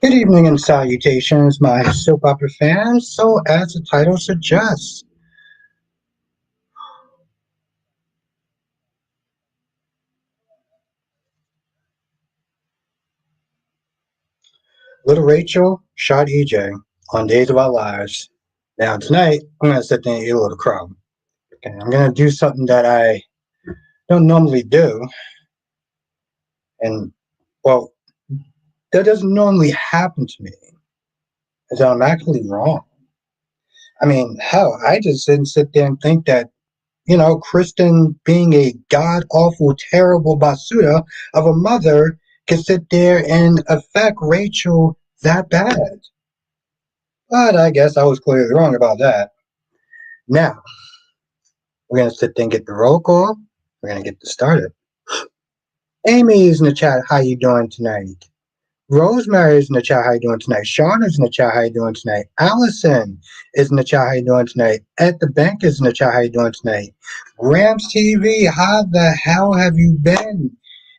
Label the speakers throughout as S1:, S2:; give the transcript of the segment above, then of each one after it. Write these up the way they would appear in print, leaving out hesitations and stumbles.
S1: Good evening and salutations, my soap opera fans. So, as the title suggests, Little Rachel shot EJ on Days of Our Lives. Now, tonight, I'm going to sit there and eat a little crow. Okay, I'm going to do something that I don't normally do, and, well, that doesn't normally happen to me, is that I'm actually wrong. I mean, hell, I just didn't sit there and think that, Kristen being a god awful, terrible basuda of a mother could sit there and affect Rachel that bad. But I guess I was clearly wrong about that. Now, we're going to sit there and get the roll call. We're going to get this started. Amy's in the chat. How you doing tonight? Rosemary's in the chat. How you doing tonight? Shauna's in the chat. How you doing tonight? Allison is in the chat. How you doing tonight? At the bank is in the chat. How you doing tonight? Grams TV, how the hell have you been?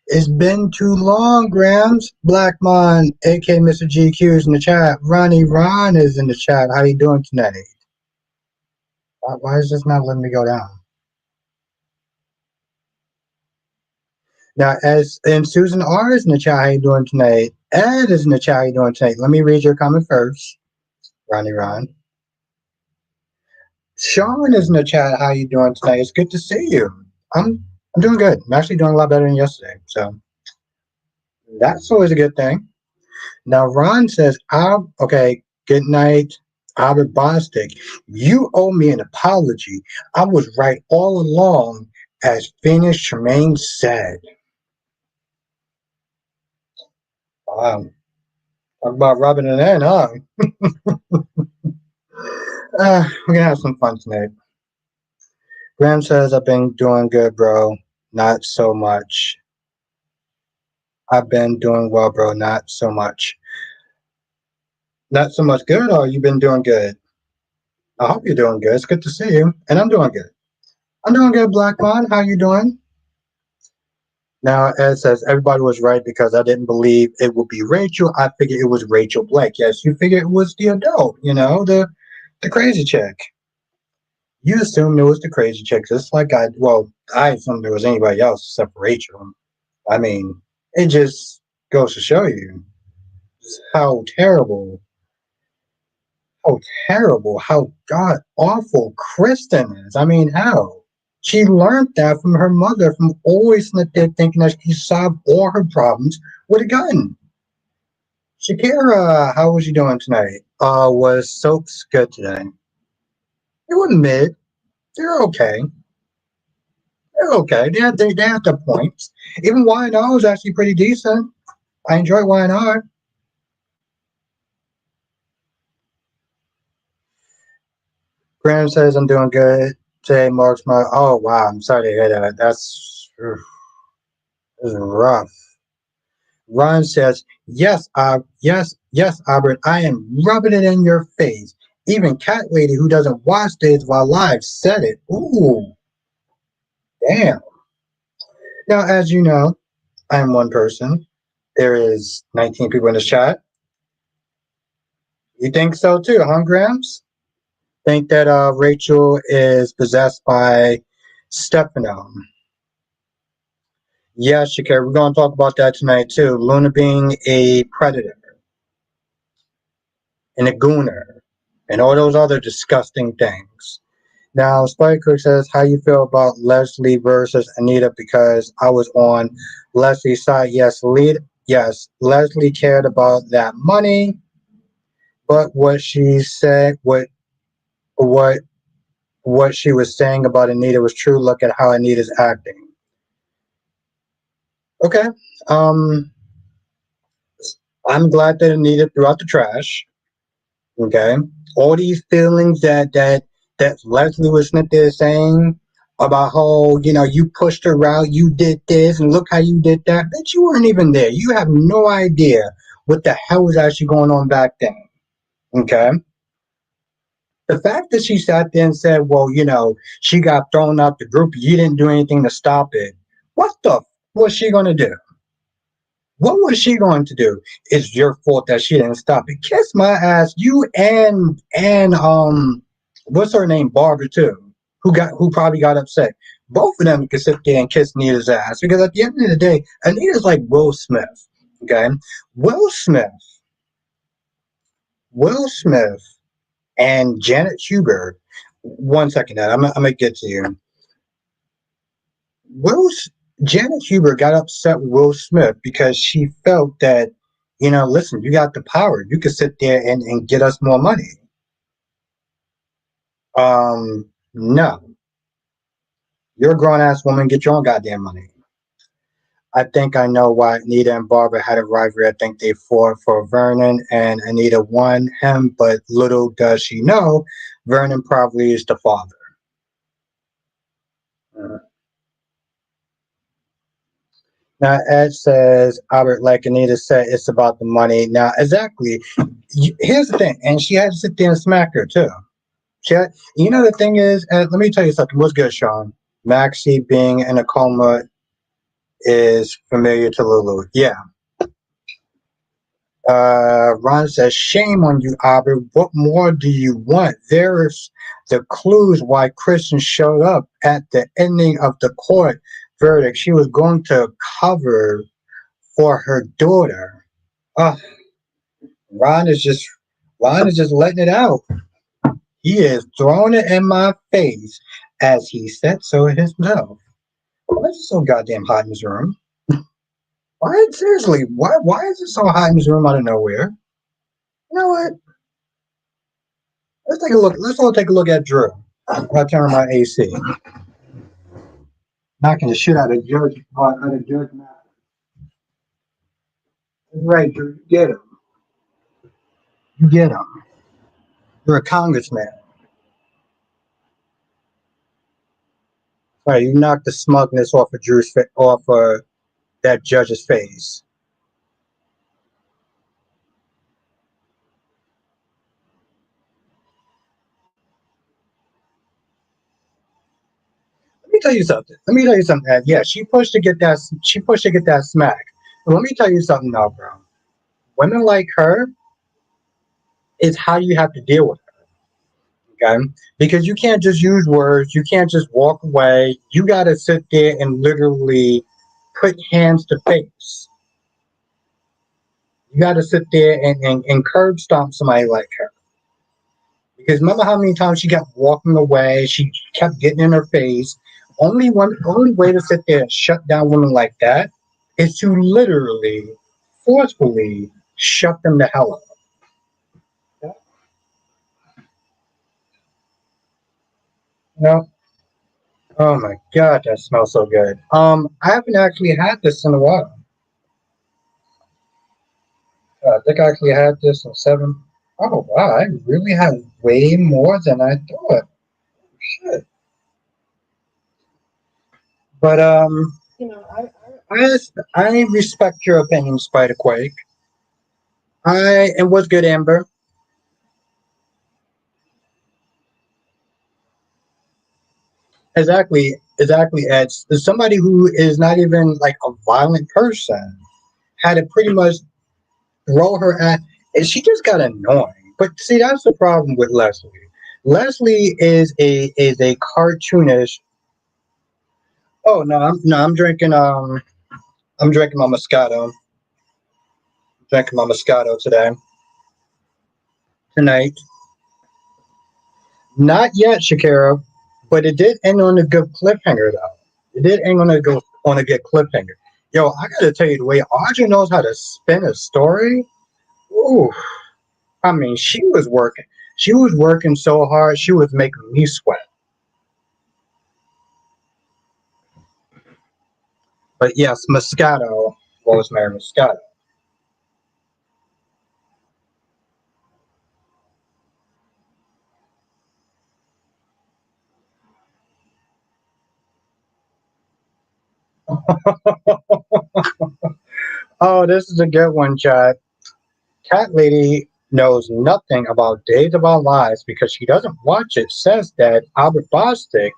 S1: It's been too long, Grams. Blackmon, aka Mr. GQ, is in the chat. Ronnie Ron is in the chat. How you doing tonight? Why is this not letting me go down? Now, and Susan R is in the chat. How you doing tonight? Ed is in the chat. How you doing tonight? Let me read your comment first. Ronnie Ron. Sean is in the chat. How you doing tonight? It's good to see you. I'm doing good. I'm actually doing a lot better than yesterday. So that's always a good thing. Now Ron says, okay, good night, Albert Bostic. You owe me an apology. I was right all along, as Phoenix Tremaine said. Talk about rubbing it in, huh? We're gonna have some fun tonight. Graham says, I've been doing good, bro. Not so much. I've been doing well, bro. Not so much. Not so much good, or you've been doing good? I hope you're doing good. It's good to see you. And I'm doing good. I'm doing good, Blackmon. How you doing? Now, Ed says, everybody was right because I didn't believe it would be Rachel. I figured it was Rachel Blake. Yes, you figured it was the adult, the crazy chick. You assumed it was the crazy chick. Just like I assumed it was anybody else except for Rachel. I mean, it just goes to show you how terrible, how god awful Kristen is. I mean, how? She learned that from her mother, from always sitting there thinking that she solved all her problems with a gun. Shakira, how was you doing tonight? Was soaps good today? They were mid. They're okay. They're okay. They had the points. Even YNR was actually pretty decent. I enjoy YNR. Graham says I'm doing good. Today marks my. Oh wow, I'm sorry to hear that. That's rough. Ron says, yes, Albert, I am rubbing it in your face. Even Cat Lady, who doesn't watch Days of Our Lives, said it. Ooh, damn. Now, as you know, I am one person. There is 19 people in the chat. You think so too, huh, Grams? Think that Rachel is possessed by Stefano. Yes, Shakira, we're going to talk about that tonight too. Luna being a predator and a gooner and all those other disgusting things. Now, Spike Cook says, how you feel about Leslie versus Anita? Because I was on Leslie's side. Yes, Leslie cared about that money, but what she said, what what she was saying about Anita was true. Look at how Anita's acting. Okay. Um, I'm glad that Anita threw out the trash. Okay. All these feelings that Leslie was sitting there saying about how, you pushed her out, you did this, and look how you did that. Bitch, you weren't even there. You have no idea what the hell was actually going on back then. Okay. The fact that she sat there and said, well, she got thrown out the group, you didn't do anything to stop it. What the was she gonna do? What was she going to do? It's your fault that she didn't stop it. Kiss my ass. You and what's her name? Barbara too. Who probably got upset. Both of them could sit there and kiss Anita's ass because at the end of the day, Anita's like Will Smith. Okay? Will Smith. Will Smith and Janet Hubert. One second, Dad. I'm gonna get to you. Will Janet Hubert got upset with Will Smith because she felt that, listen, you got the power. You could sit there and get us more money. No. You're a grown ass woman, get your own goddamn money. I think I know why Anita and Barbara had a rivalry. I think they fought for Vernon and Anita won him, but little does she know, Vernon probably is the father. Uh, Now, Ed says, Albert, like Anita said, it's about the money. Now, exactly. Here's the thing. And she had to sit there and smack her, too. The thing is, Ed, let me tell you something. What's good, Sean? Maxie being in a coma is familiar to Lulu. Yeah. Ron says, shame on you, Albert. What more do you want? There's the clues why Kristen showed up at the ending of the court verdict. She was going to cover for her daughter. Uh, Ron is just letting it out. He is throwing it in my face, as he said so himself. Why is it so goddamn hot in this room? Seriously, why is it so hot in this room out of nowhere? You know what? Let's take a look. Let's all take a look at Drew. I'll turn on my AC. Knocking the shit out of Judge Mathis. That's right, Drew. You get him. You get him. You're a congressman. Right, you knocked the smugness off of that judge's face. Let me tell you something. Ed. Yeah, she pushed to get that. She pushed to get that smack. But let me tell you something now, bro. Women like her is how you have to deal with her. Okay, because you can't just use words. You can't just walk away. You got to sit there and literally put hands to face. You got to sit there and curb stomp somebody like her. Because remember how many times she kept walking away, she kept getting in her face. Only way to sit there and shut down women like that is to literally, forcefully shut them the hell up. No. Oh my god, that smells so good. I haven't actually had this in a while. I think I actually had this in 7. Oh wow, I really had way more than I thought. Shit. But I respect your opinion, Spider Quake. And what's good, Amber? Exactly, Ed. Somebody who is not even like a violent person had to pretty much throw her at, and she just got annoying. But see, that's the problem with Leslie. Leslie is a cartoonish. Oh no, I'm drinking I'm drinking my Moscato. Drinking my Moscato tonight. Not yet, Shakira, but it did end on a good cliffhanger though. It did end on a good cliffhanger. Yo, I gotta tell you, the way Audrey knows how to spin a story. Ooh, I mean, she was working. She was working so hard. She was making me sweat. But yes, Moscato, Rosemary Moscato. Oh, this is a good one, Chad. Cat Lady knows nothing about Days of Our Lives because she doesn't watch it. Says that Albert Bostic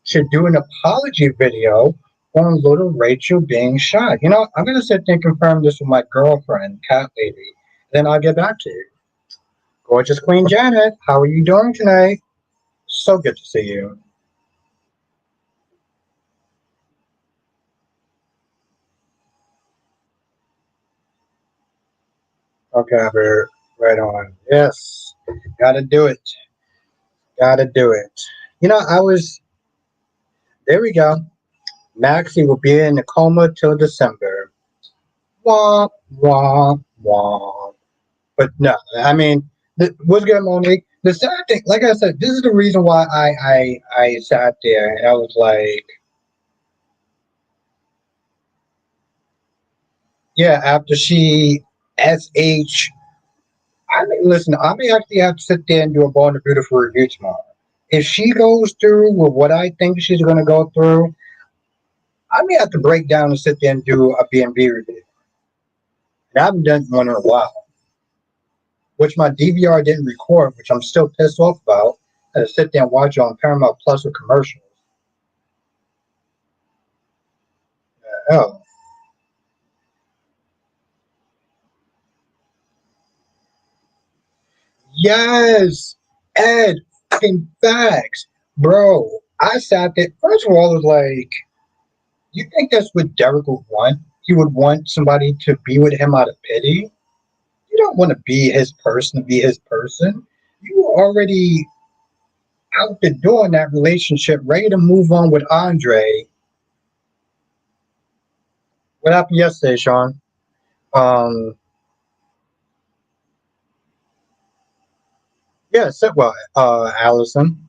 S1: should do an apology video on little Rachel being shot. I'm gonna sit there and confirm this with my girlfriend, Cat Lady. Then I'll get back to you. Gorgeous Queen Janet, how are you doing tonight? So good to see you. Okay, we're right on. Yes, gotta do it. Gotta do it. I was. There we go. Maxie will be in a coma till December. Wah, wah, wah. But no, I mean, what's good, Monique? The sad thing, like I said, this is the reason why I sat there and I was like, yeah, after she sh. I mean, listen, I may actually have to sit there and do a Born to Beautiful review tomorrow. If she goes through with what I think she's going to go through, I may have to break down and sit there and do a B&B review. And I haven't done one in a while, which my DVR didn't record, which I'm still pissed off about. I had to sit there and watch it on Paramount Plus with commercials. Oh, yes, Ed, fucking facts, bro. I sat there. First of all, it was like, you think that's what Derek would want? He would want somebody to be with him out of pity. You don't want to be his person to be his person. You were already out the door in that relationship, ready to move on with Andre. What happened yesterday, Sean? Um, yeah, well, Allison.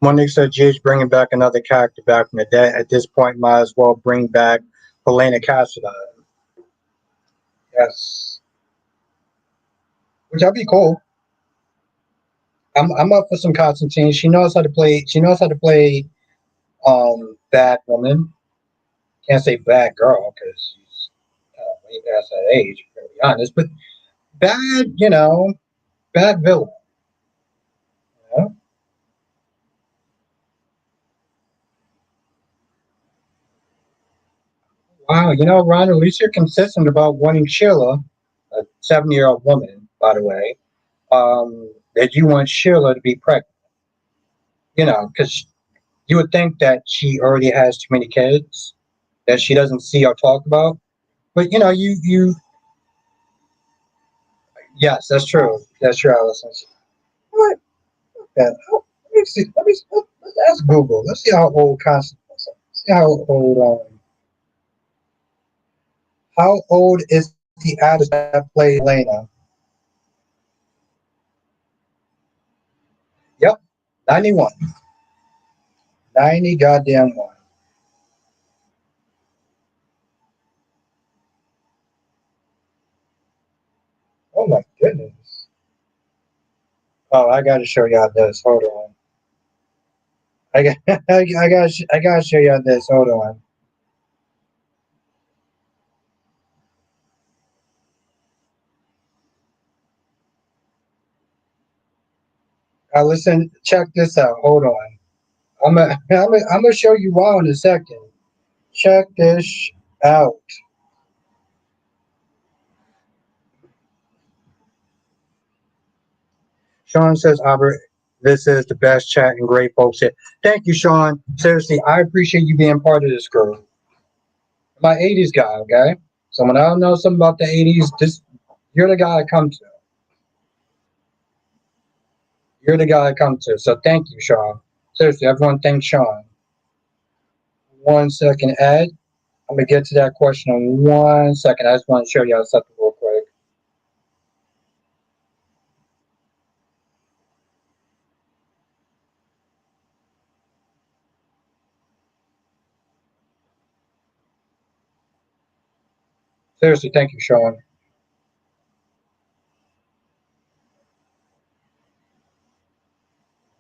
S1: Monique said GH bringing back another character back from the dead. At this point, might as well bring back Helena Cassidy. Yes, which that'd be cool. I'm up for some Constantine. She knows how to play. She knows how to play bad woman. Can't say bad girl because she's way past that age. To be honest, but bad, bad villain. You know? Wow, Ron, at least you're consistent about wanting Sheila, a 7-year-old woman, by the way, that you want Sheila to be pregnant. Because you would think that she already has too many kids that she doesn't see or talk about. But yes, that's true. That's true, Allison. What? Yeah. Let me see. Let's ask Google. Let's see how old Constance. See how old is the actress that played Elena? Yep, 91. 90 goddamn one. Oh my goodness. Oh, I gotta show y'all this. Hold on. I got, I gotta show y'all this. Hold on. Listen, check this out. Hold on. I'm gonna show you why in a second. Check this out. Sean says, Albert, this is the best chat and great folks here. Thank you, Sean. Seriously, I appreciate you being part of this group. My 80s guy, okay? So when I don't know something about the 80s, you're the guy I come to. You're the guy I come to. So thank you, Sean. Seriously, everyone thank Sean. 1 second, Ed. I'm gonna get to that question in 1 second. I just want to show y'all something real quick. Seriously, thank you, Sean.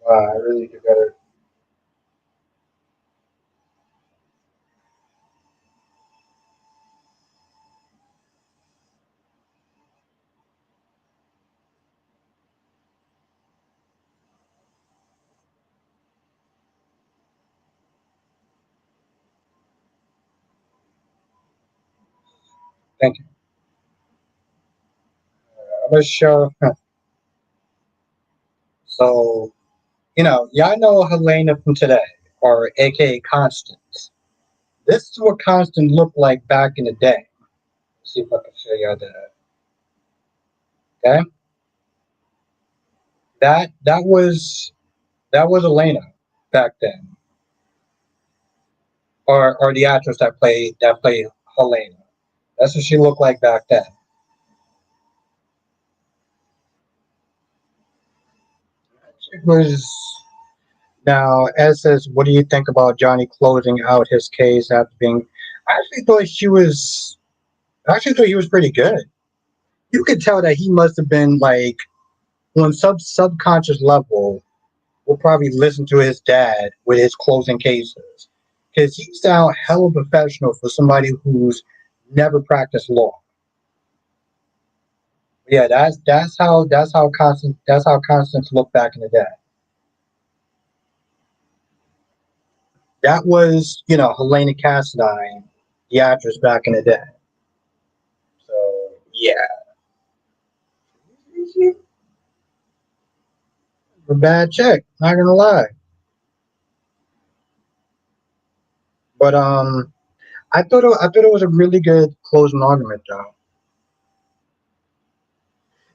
S1: Wow, I really do better. Thank you. Let's show. So, y'all know Helena from today, or AKA Constance. This is what Constance looked like back in the day. Let's see if I can show y'all that. Okay, that was Elena back then, or the actress that played Helena. That's what she looked like back then. It was now, as says, what do you think about Johnny closing out his case after being? I actually thought she was. I actually thought he was pretty good. You could tell that he must have been like on subconscious level. Will probably listen to his dad with his closing cases because he sound hella professional for somebody who's never practiced law. Yeah, that's how Constance looked back in the day. That was Helena Cassadine, the actress back in the day. So yeah, a bad check. Not gonna lie, but I thought it was a really good closing argument though.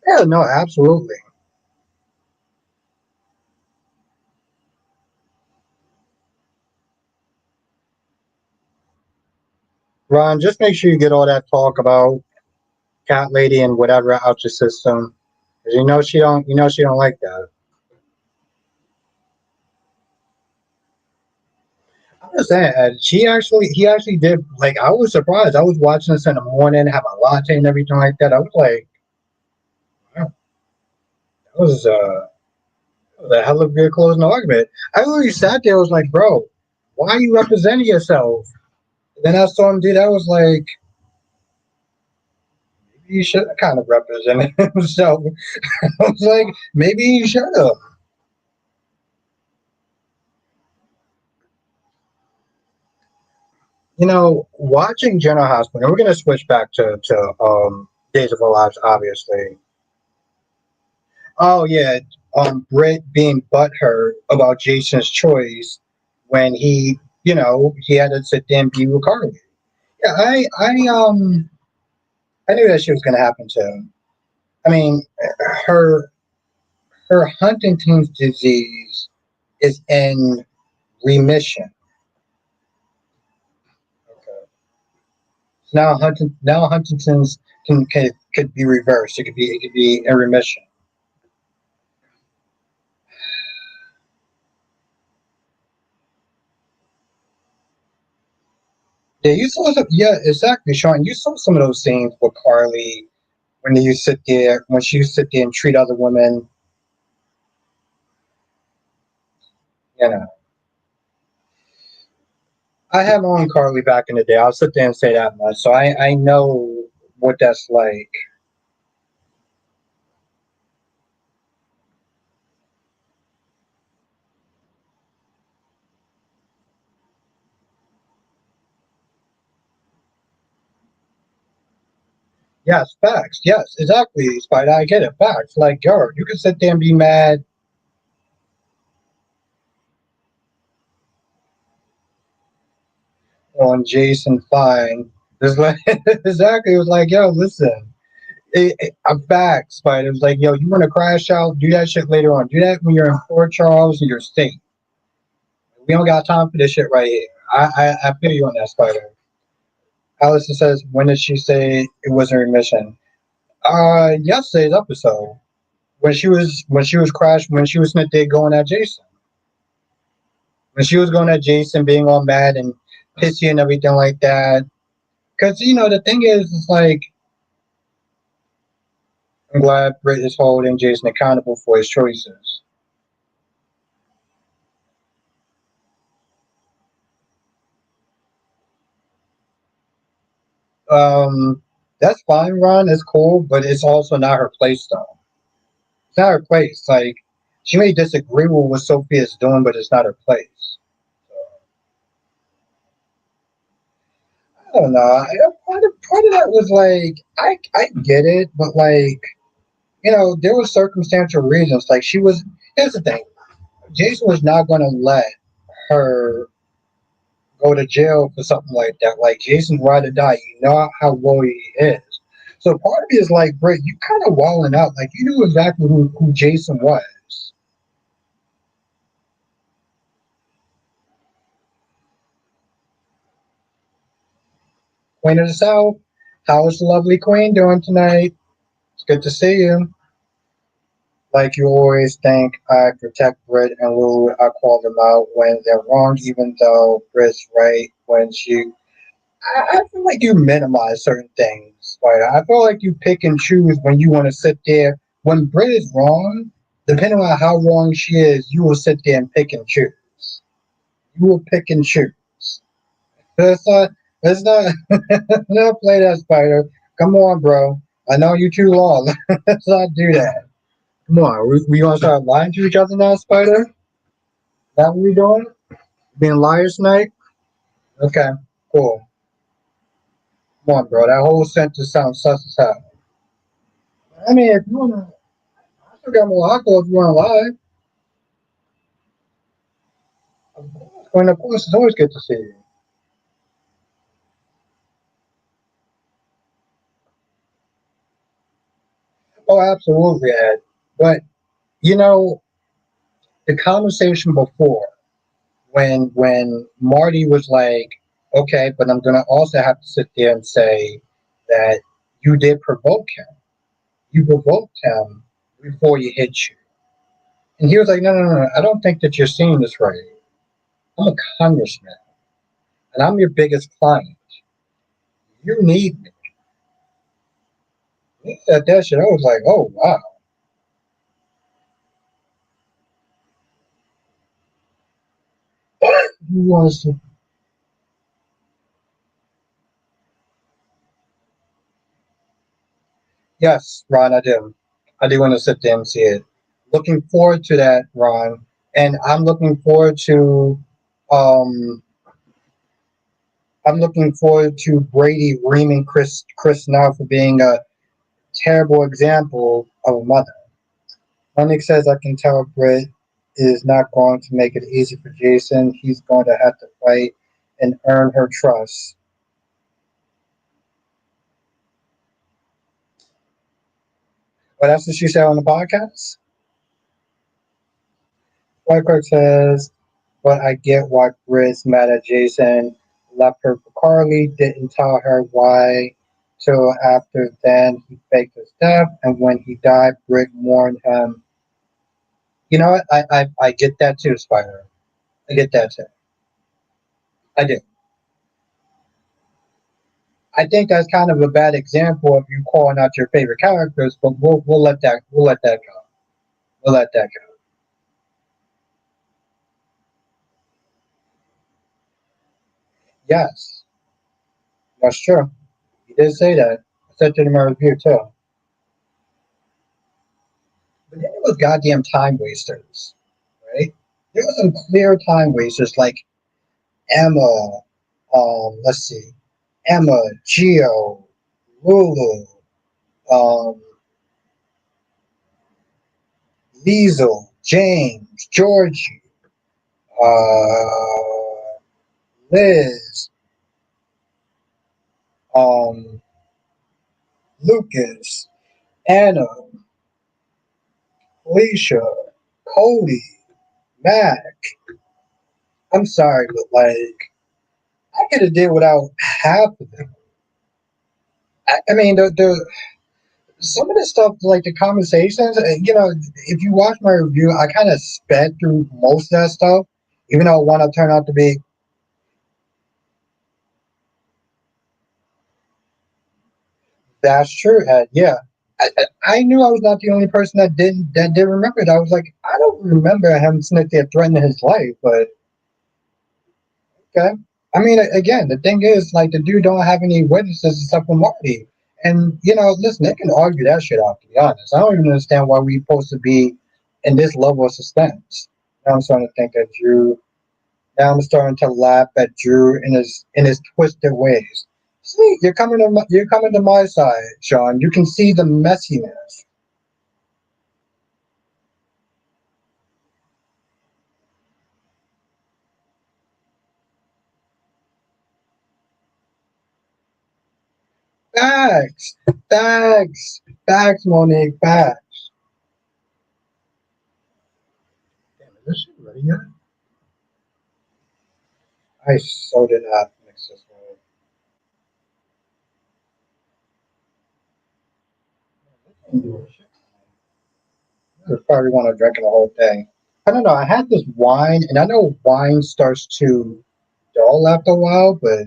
S1: Yeah, no, absolutely. Ron, just make sure you get all that talk about cat lady and whatever out your system. 'Cause she don't like that. I'm just saying, he actually did. Like, I was surprised. I was watching this in the morning, have a latte and everything like that. I was like, wow, that was a hell of a good closing argument. I literally sat there. I was like, bro, why are you representing yourself? Then I saw him do that. I was like, maybe you should have kind of represented himself. I was like, maybe you should have. Watching General Hospital, and we're gonna switch back to Days of Our Lives, obviously. Oh yeah, Britt being butthurt about Jason's choice when he had to sit there and be with Carly. Yeah, I knew that shit was gonna happen to him. I mean, her her Huntington's disease is in remission. Okay. So now Huntington's could be reversed. It could be in remission. Yeah, you saw some. Yeah, exactly, Sean. You saw some of those scenes with Carly when she used to sit there and treat other women. You know, I had my own Carly back in the day. I'll sit there and say that much. So I know what that's like. Yes, facts. Yes, exactly, Spider. I get it. Facts. Like, yo, you can sit there and be mad on Jason Fine. It's like exactly. It was like, yo, listen. I'm back, Spider. It was like, yo, you want to crash out? Do that shit later on. Do that when you're in Port Charles in your state. We don't got time for this shit right here. I feel you on that, Spider. Allison says, when did she say it was in remission? Yesterday's episode when she was crashed when she was sitting there going at Jason. When she was going at Jason, being all mad and pissy and everything like that. Because the thing is, it's like I'm glad Britt is holding Jason accountable for his choices. That's fine, Ron. It's cool, but it's also not her place, though. It's not her place. Like she may disagree with what Sophie is doing, but it's not her place. So, I don't know. Part of that was like I get it, but like there was circumstantial reasons. Like she was. Here's the thing: Jason was not going to let her go to jail for something like that. Like Jason's ride or die. You know how loyal he is. So part of me is like, Britt, you kind of walling out. Like you knew exactly who Jason was. Queen of the South, how's the lovely Queen doing tonight? It's good to see you. Like you always think, I protect Britt and Lulu. I call them out when they're wrong, even though Britt's right when she. I feel like you minimize certain things. Like I feel like you pick and choose when you want to sit there. When Britt is wrong, depending on how wrong she is, you will sit there and pick and choose. You will pick and choose. Let's not. Let's not. Not play that, Spider. Come on, bro. I know you too long. Let's not do that. Come on, we gonna start lying to each other now, Spider? That what we doing? Being liars tonight? Okay, cool. Come on, bro. That whole sentence sounds sus as hell. I mean, if you wanna, I still got more alcohol if you wanna lie. When of course, it's always good to see you. Oh, absolutely, Ed. But you know, the conversation before, when Marty was like, "Okay, but I'm gonna also have to sit there and say that you did provoke him. You provoked him before he hit you." And he was like, "No, no, no, no. I don't think that you're seeing this right. I'm a congressman, and I'm your biggest client. You need me." He said that shit. I was like, "Oh wow." He was yes, Ron. I do. I do want to sit there and see it. Looking forward to that, Ron, and Um, I'm looking forward to Brady reaming Chris now for being a terrible example of a mother. Lennox says, I can tell Britt is not going to make it easy for Jason. He's going to have to fight and earn her trust. But that's what she said on the podcast. White Kirk says, but I get why Britt's mad at Jason. Left her for Carly, didn't tell her why till after then he faked his death. And when he died, Britt warned him. You know what? I get that too, Spider. I get that too. I do. I think that's kind of a bad example of you calling out your favorite characters, but we'll let that go. We'll let that go. Yes, that's true. You did say that. I said it in my review too. But then it was goddamn time wasters, right? There were some clear time wasters like Emma. Let's see, Emma, Geo, Lulu, um, Liesel, James, Georgie, Liz, um, Lucas, Anna, Alicia, Cody, Mac. I'm sorry, but like I could have did without half of them. I mean, the some of the stuff, like the conversations, if you watch my review, I kind of sped through most of that stuff, even though it wound up turned out to be that's true. Yeah, I knew I was not the only person that did remember it. I was like, I don't remember him sitting there threatening his life, but okay. I mean, again, the thing is, like, the dude don't have any witnesses except for Marty. And, listen, they can argue that shit out, to be honest. I don't even understand why we supposed to be in this level of suspense. Now I'm starting to think that Drew, now I'm starting to laugh at Drew in his twisted ways. See, you're coming to my side, Sean. You can see the messiness. Facts, facts, Monique, facts. Damn, is this shit ready yet? I so did not mix this one. I probably want to drink the whole thing. I don't know. I had this wine, and I know wine starts to dull after a while, but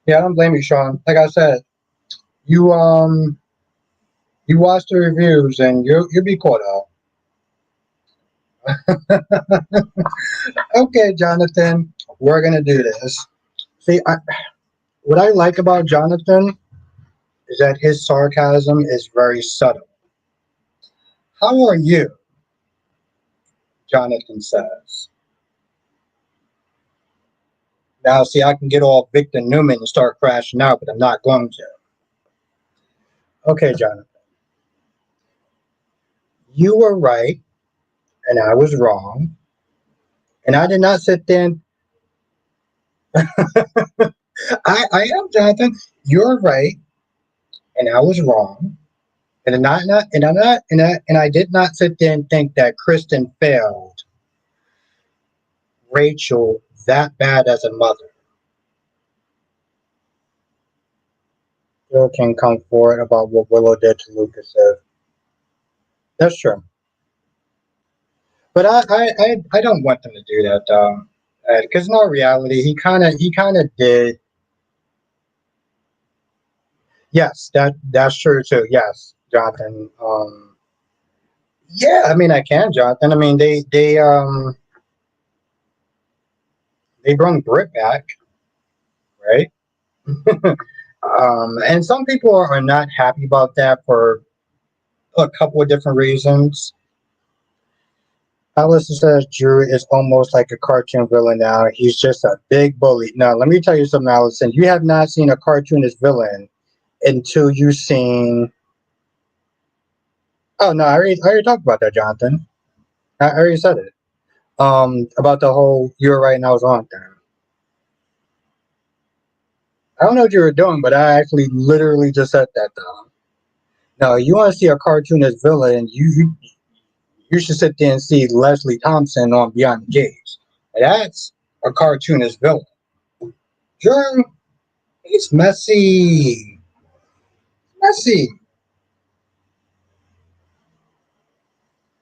S1: yeah, I don't blame you, Sean. Like I said, you you watch the reviews, and you'll be caught up. Okay, Jonathan, we're gonna do this. See, what I like about Jonathan is that his sarcasm is very subtle. How are you? Jonathan says. Now, see, I can get all Victor Newman and start crashing out, but I'm not going to. Okay, Jonathan, you were right, and I was wrong, and I did not sit there and I am Jonathan. You're right, and I was wrong, and I'm not, and I did not sit there and think that Kristen failed Rachel that bad as a mother. Still can come forward about what Willow did to Lucas. That's true, but I don't want them to do that though, because in all reality, he kind of did. Yes, that's true too. Yes, Jonathan. Yeah, I mean I can, Jonathan. I mean they brought Britt back, right? And some people are not happy about that for a couple of different reasons. Allison says Drew is almost like a cartoon villain now. He's just a big bully. Now, let me tell you something, Allison. You have not seen a cartoonist villain until you've seen. Oh no, I already talked about that, Jonathan. I already said it. About the whole you're right and I was wrong thing. I don't know what you were doing, but I actually literally just said that though. No, you want to see a cartoonist villain, you should sit there and see Leslie Thompson on Beyond the Gates. That's a cartoonist villain. Drew, he's messy. Messy.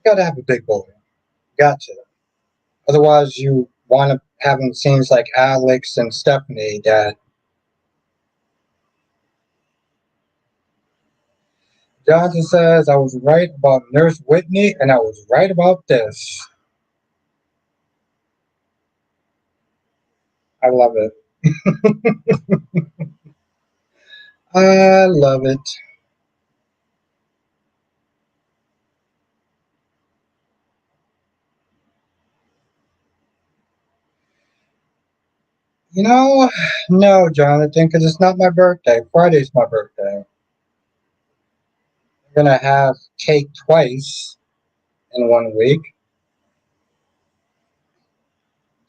S1: Gotta have a big boy. Got to. Otherwise, you wind up having scenes like Alex and Stephanie that Jonathan says, I was right about Nurse Whitney and I was right about this. I love it. I love it. You know, no, Jonathan, because it's not my birthday. Friday's my birthday. I'm gonna have cake twice in 1 week.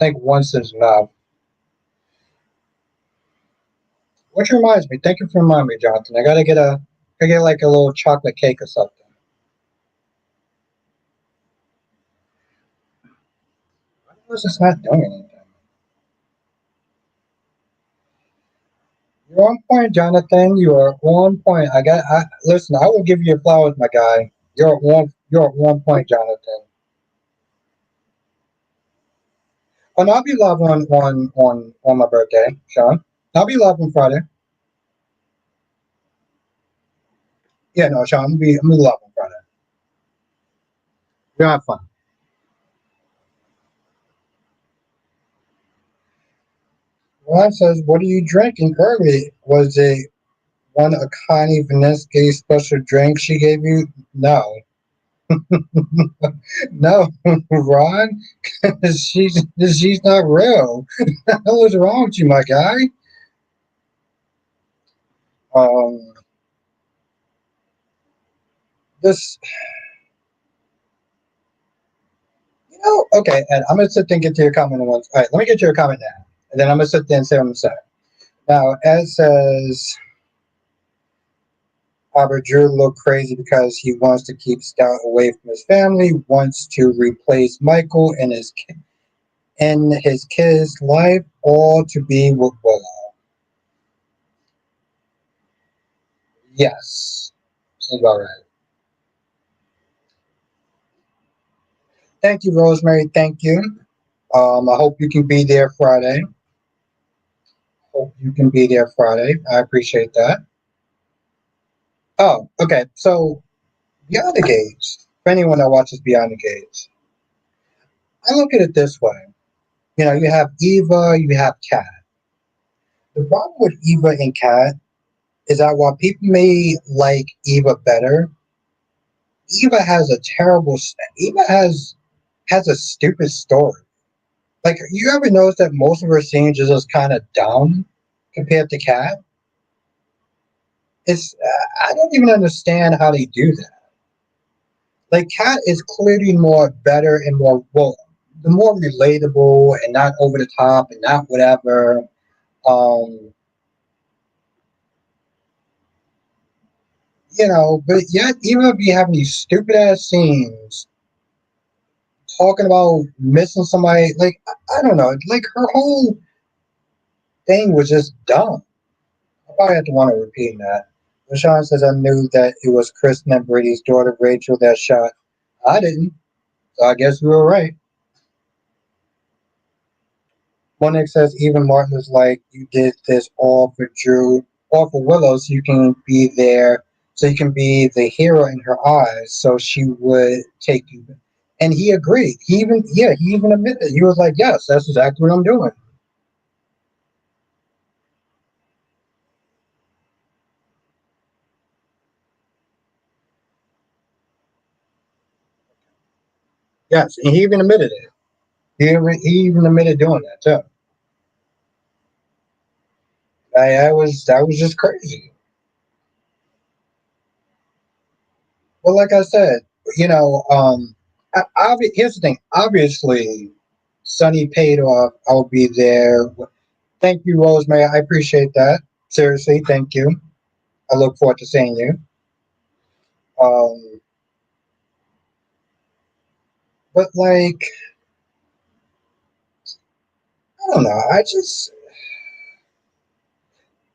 S1: I think once is enough. Which reminds me, thank you for reminding me, Jonathan. I get like a little chocolate cake or something. I was just not doing anything. You're on point, Jonathan. You are on point. Listen. I will give you your flowers, my guy. You're on point, Jonathan. And I'll be live on my birthday, Sean. I'll be live on Friday. Yeah, no, Sean. I'm gonna be live on Friday. We're gonna have fun. Ron says, "What are you drinking early? Was it one a Connie Vinesky special drink she gave you?" No. No, Ron, she's not real. What's wrong with you, my guy? Um, this, okay, and I'm gonna sit there and get to your comment in once. All right, let me get to your comment now, and then I'm gonna sit there and say what I'm gonna say. Now, Ed says Robert Drew looked crazy because he wants to keep Scout away from his family, wants to replace Michael in his kid's life, all to be with Willow. Yes, seems about right. Thank you, Rosemary. Thank you. I hope you can be there Friday. Hope you can be there Friday. I appreciate that. Oh, okay. So Beyond the Gates, for anyone that watches Beyond the Gates, I look at it this way. You have Eva, you have Kat. The problem with Eva and Kat is that while people may like Eva better, Eva has a terrible. Eva has a stupid story. Like, you ever notice that most of her scenes are just kind of dumb compared to Kat? It's I don't even understand how they do that. Like, Kat is clearly more better and more, well, the more relatable and not over the top and not whatever. Um, but yet even if you have these stupid ass scenes talking about missing somebody, like I don't know, like her whole thing was just dumb. I probably have to want to repeat that. LaShawn says I knew that it was Kristen and Brady's daughter Rachel that shot. I didn't, so I guess we were right. Monique says even Martin was like, you did this all for Drew, all for Willow, so you can be there, so you can be the hero in her eyes, so she would take you. And he agreed. He even admitted. He was like, yes, that's exactly what I'm doing. Yes, and he even admitted it. He even admitted doing that too. That was just crazy. Well, like I said, you know, here's the thing. Obviously, Sonny paid off. I'll be there. Thank you, Rosemary. I appreciate that. Seriously, thank you. I look forward to seeing you. Um, but like, I don't know. I just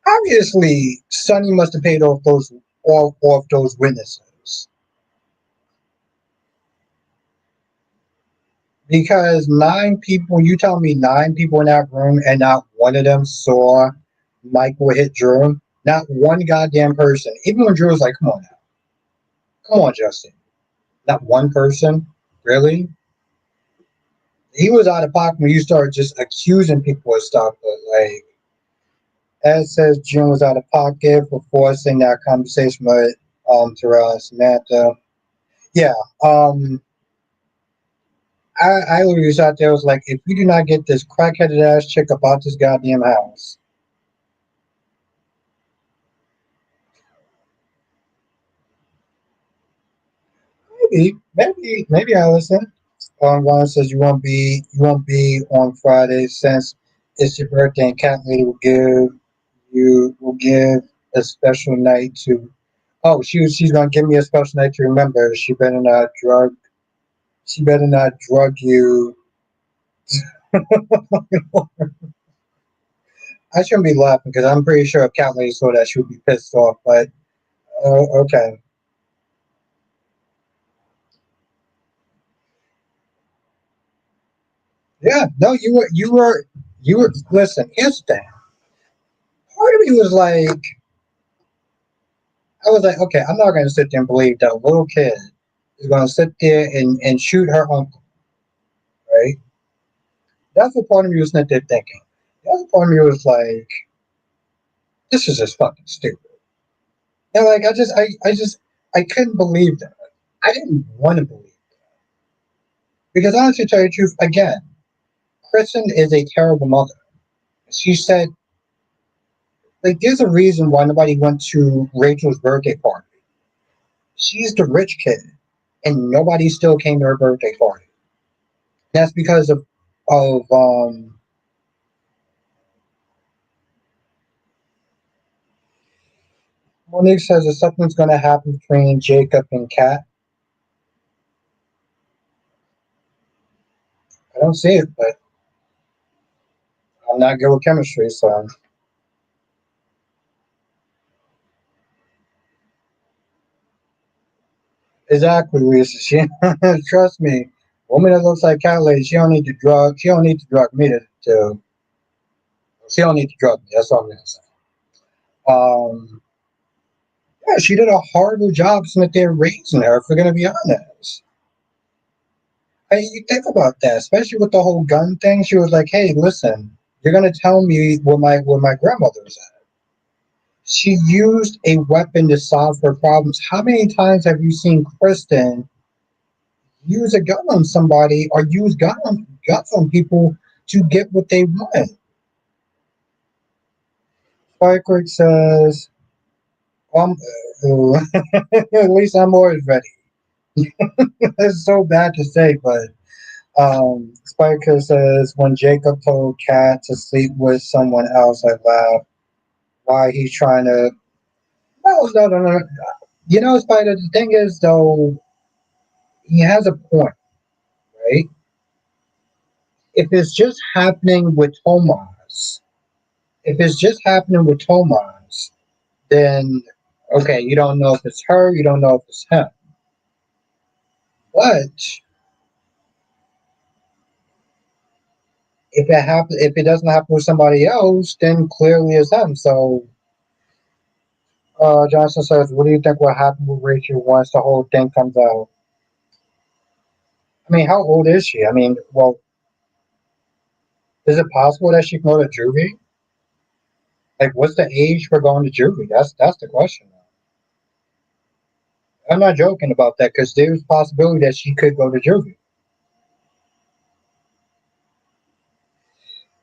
S1: obviously Sonny must have paid off those witnesses because nine people. You tell me nine people in that room, and not one of them saw Michael hit Drew. Not one goddamn person. Even when Drew was like, "Come on now, come on, Justin." Not one person. Really? He was out of pocket when you started just accusing people of stuff. But like, Ed says June was out of pocket for forcing that conversation with Terrell and Samantha. Yeah. I literally out there was like, if you do not get this crackheaded ass chick about this goddamn house. Maybe I listen. Ron says you won't be on Friday since it's your birthday and Cat Lady will give a special night to. Oh, she's gonna give me a special night to remember. She better not drug you. I shouldn't be laughing because I'm pretty sure if Cat Lady saw that she would be pissed off. But okay, yeah, no, you were. Listen, here's the thing. Part of me was like, I was like, okay, I'm not gonna sit there and believe that a little kid is gonna sit there and shoot her uncle, right? That's what part of me was not there thinking. The other part of me was like, this is just fucking stupid. And like I just I couldn't believe that. I didn't want to believe that. Because honestly, to tell you the truth, again, Kristen is a terrible mother. She said, like, there's a reason why nobody went to Rachel's birthday party. She's the rich kid, and nobody still came to her birthday party. That's because of Monique says that something's going to happen between Jacob and Kat. I don't see it, but I'm not good with chemistry, so exactly, Lisa. She trust me. Woman that looks like Cat Lady, she don't need to drug. She don't need to drug me to. She don't need to drug me. That's all I'm gonna say. Um, yeah, she did a horrible job since they're raising her. If we're gonna be honest, I mean, you think about that, especially with the whole gun thing. She was like, "Hey, listen, you're gonna tell me where my grandmother was at." She used a weapon to solve her problems. How many times have you seen Kristen use a gun on somebody or use guns on people to get what they want? Firework says, um, at least I'm always ready. It's so bad to say, but Spiker says, when Jacob told Kat to sleep with someone else, I laughed. Why he's trying to. No, no, no, no. You know, Spider, the thing is, though, he has a point, right? If it's just happening with Tomas, if it's just happening with Tomas, then okay, you don't know if it's her, you don't know if it's him. But if it doesn't happen with somebody else, then clearly it's him. So Johnson says, "What do you think will happen with Rachel once the whole thing comes out?" I mean, how old is she? I mean, well, is it possible that she can go to juvie? Like, what's the age for going to juvie? That's the question. I'm not joking about that because there's a possibility that she could go to juvie.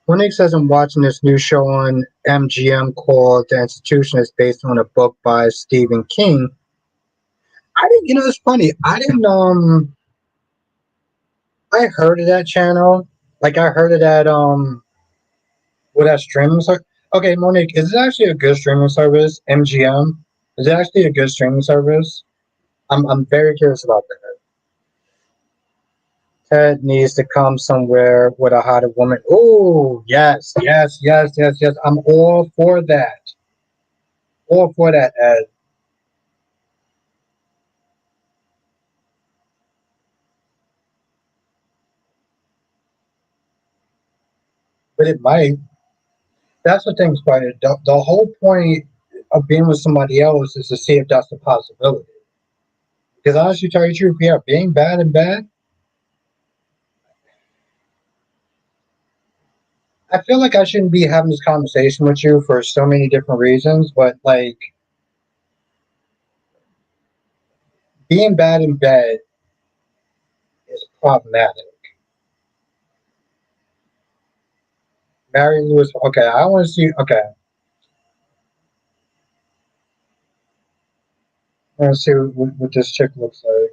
S1: Winnick says I'm watching this new show on MGM called The Institution. It's based on a book by Stephen King. I didn't, it's funny. I didn't, I heard of that channel. Like, I heard of that, that streaming service. Okay, Monique, is it actually a good streaming service? MGM? Is it actually a good streaming service? I'm very curious about that. Ted needs to come somewhere with a hotter woman. Oh, yes, yes, yes, yes, yes. I'm all for that. All for that, Ed. But it might. That's the thing, Spider. The whole point of being with somebody else is to see if that's a possibility. Because honestly, tell you the truth, yeah, being bad and bad, I feel like I shouldn't be having this conversation with you for so many different reasons, but like being bad in bed is problematic. Mary Lewis, okay, I want to see, okay, I want to see what this chick looks like.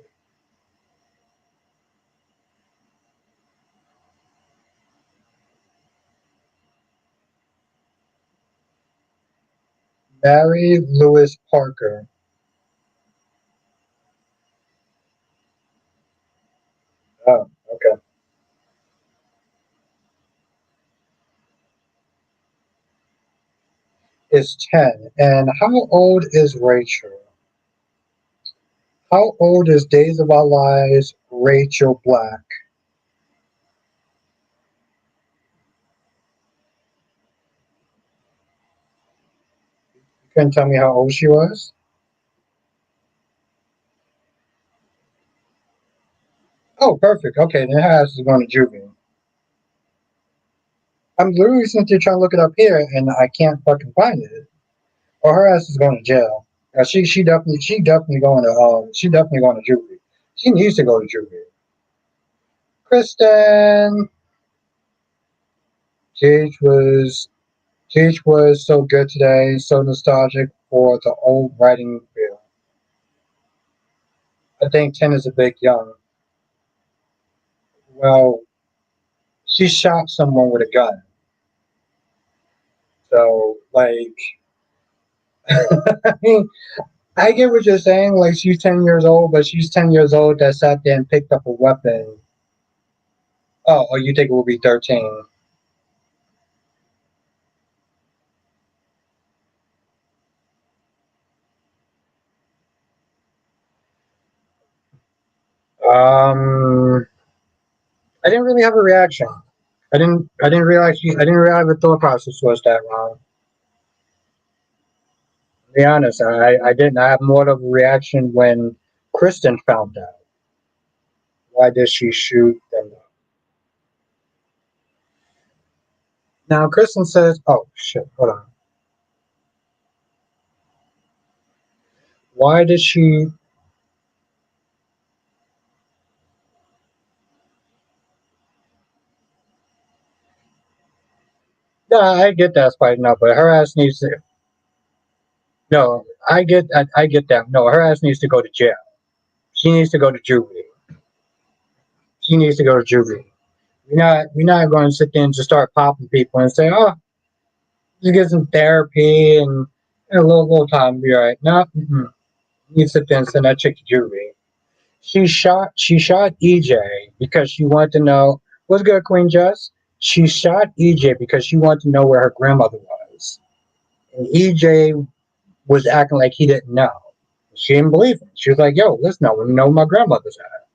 S1: Mary Lewis Parker. Oh, okay. Is 10. And how old is Rachel? How old is Days of Our Lives Rachel Black? You couldn't tell me how old she was? Oh, perfect. Okay, then her ass is going to juvie. I'm literally sitting here trying to look it up here, and I can't fucking find it. Or her ass is going to jail. She definitely going to juvie. She needs to go to juvie. Kristen. GH was GH was so good today, so nostalgic for the old writing field. I think 10 is a bit young. Well, she shot someone with a gun. So, like, I mean, I get what you're saying. Like, she's 10 years old, but she's 10 years old that sat there and picked up a weapon. Oh, you think it will be 13? Um, I didn't really have a reaction. I didn't realize the thought process was that wrong. To be honest, I didn't. I have more of a reaction when Kristen found out. Why did she shoot them? Now Kristen says, "Oh shit, hold on. Why did she?" Yeah, I get that fight now, but her ass needs to. No, I get that. No, her ass needs to go to jail. She needs to go to juvie. She needs to go to juvie. We're not going to sit there and just start popping people and say, "Oh, just get some therapy and a little time, be all right." No, you sit there and send that chick to juvie. She shot EJ because she wanted to know what's good, Queen Jess. She shot EJ because she wanted to know where her grandmother was, and EJ was acting like he didn't know. She didn't believe him. She was like, "Yo, listen, I want to know where my grandmother's at."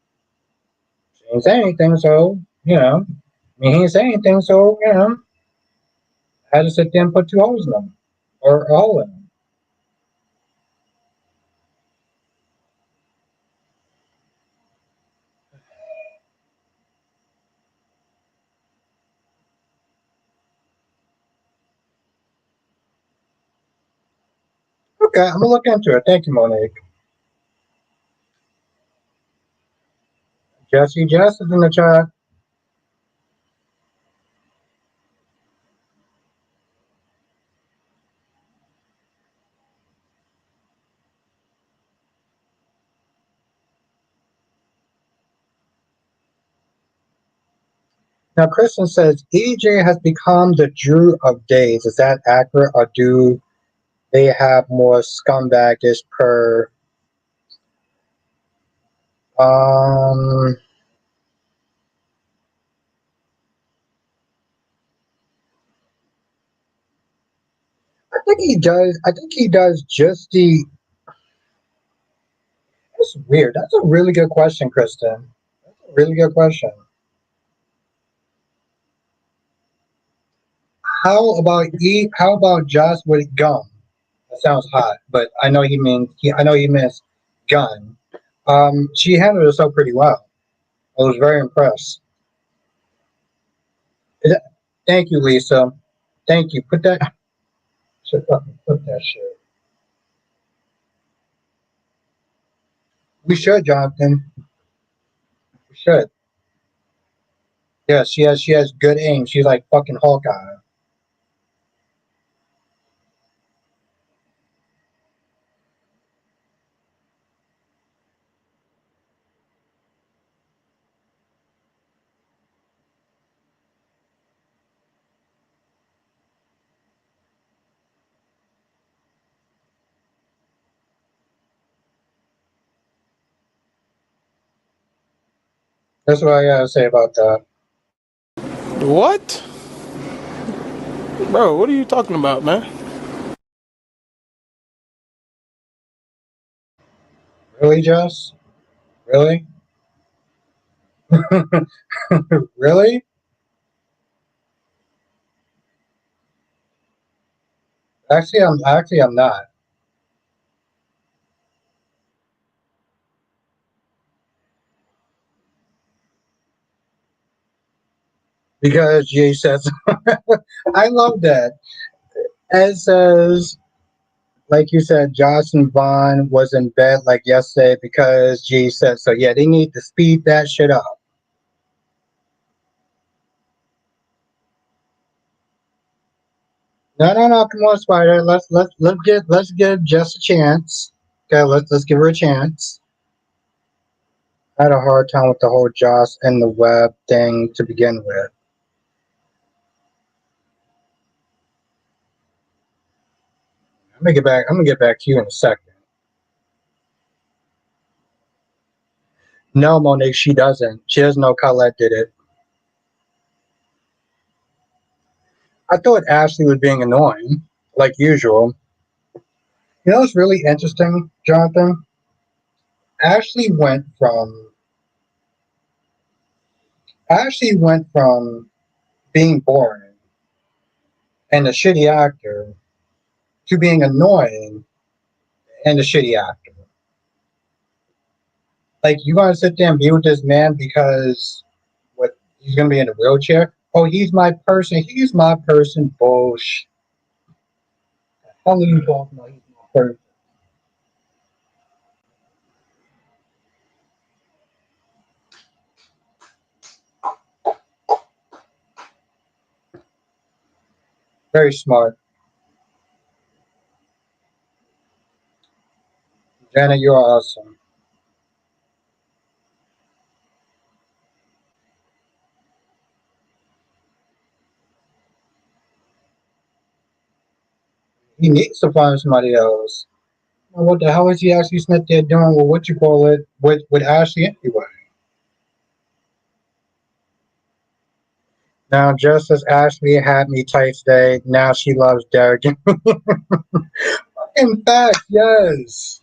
S1: She didn't say anything, so I mean, he didn't say anything, so I had to sit there and put two holes in them, or a hole in them. Okay, I'm gonna look into it. Thank you, Monique. Jess is in the chat. Now, Kristen says EJ has become the Drew of days. Is that accurate, or do they have more scumbagish per? Um, I think he does. I think he does just the. That's weird. That's a really good question, Kristen. That's a really good question. How about How about Joss with gum? That sounds hot, but I know he means. I know he means gun. She handled herself pretty well. I was very impressed. Thank you, Lisa. Thank you. Put that. Shut up and put that shit. We should, Jonathan. We should. Yeah, she has good aim. She's like fucking Hawkeye. That's what I gotta say about that.
S2: What? Bro, what are you talking about, man?
S1: Really, Jess? Really? Really? Actually I'm not, because Jay says I love that. Ed says like you said, Josh and Vaughn was in bed like yesterday because G said so. Yeah, they need to speed that shit up. No, no, no. Come on, Spider. Let's give Jess a chance. Okay, let's give her a chance. I had a hard time with the whole Josh and the web thing to begin with. I'm gonna get back to you in a second. No, Monique, she doesn't. She doesn't know Colette did it. I thought Ashley was being annoying, like usual. You know what's really interesting, Jonathan? Ashley went from Ashley went from being boring and a shitty actor to being annoying and a shitty actor. Like you gonna sit there and be with this man because what he's gonna be in a wheelchair? Oh, he's my person. He's my person. Bullshit. How are you talking about? He's my person. Very smart, Janet. You're awesome. He needs to find somebody else. Well, what the hell is he actually sitting there doing with what you call it with Ashley anyway? Now, just as Ashley had me tight today, now she loves Derek. In fact, yes.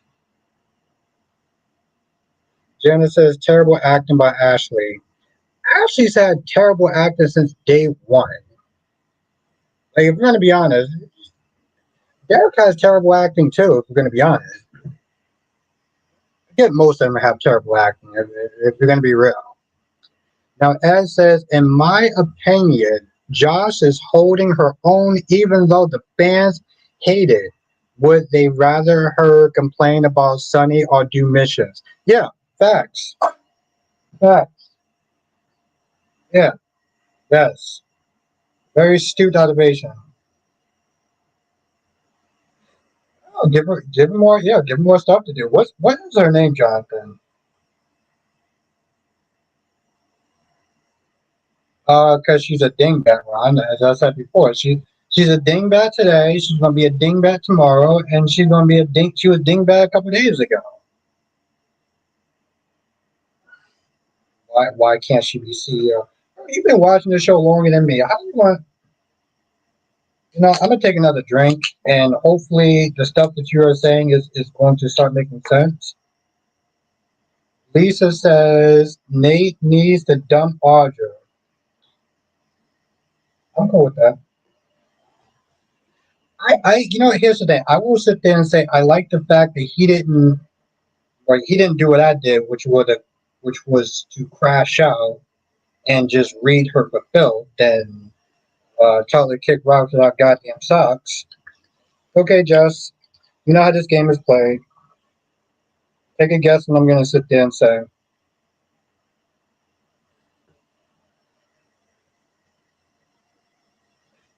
S1: Jenna says terrible acting by Ashley. Ashley's had terrible acting since day one. Like, if we're gonna be honest, Derek has terrible acting too. If we're gonna be honest, I get most of them have terrible acting. If we're gonna be real. Now, Ed says, in my opinion, Josh is holding her own, even though the fans hate it. Would they rather her complain about Sunny or do missions? Yeah, facts. Facts. Yeah, yes. Very astute observation. Oh, give her more. Yeah, give her more stuff to do. What is her name, Jonathan? Because she's a dingbat, Ron. As I said before, she's a dingbat today. She's gonna be a dingbat tomorrow, and she's gonna be a ding. She was dingbat a couple days ago. Why can't she be CEO? You've been watching the show longer than me. How do you want? You know, I'm gonna take another drink, and hopefully, the stuff that you are saying is going to start making sense. Lisa says Nate needs to dump Audra. I'm cool with that. You know, here's the thing. I will sit there and say I like the fact that he didn't do what I did, which was to crash out and just read her fulfill, then tell her to kick rocks without goddamn socks. Okay, Jess, you know how this game is played. Take a guess what I'm gonna sit there and say.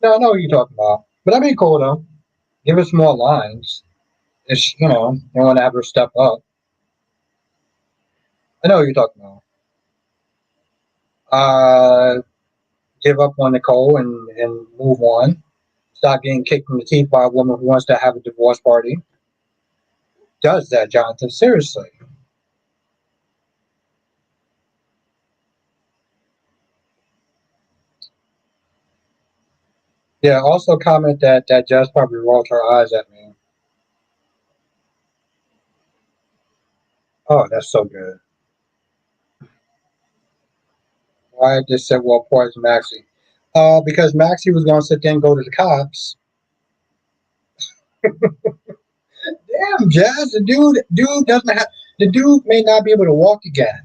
S1: No, I know what you're talking about. But I mean cool though. Give us more lines. If you know, you want to have her step up. I know what you're talking about. Uh Give up on Nicole and move on. Stop getting kicked in the teeth by a woman who wants to have a divorce party. Does that, Jonathan? Seriously. Yeah, also comment that Jess probably rolled her eyes at me. Oh, that's so good. Why just said well poison Maxie? Because Maxie was gonna sit there and go to the cops. Damn, Jazz, the dude doesn't have the dude may not be able to walk again.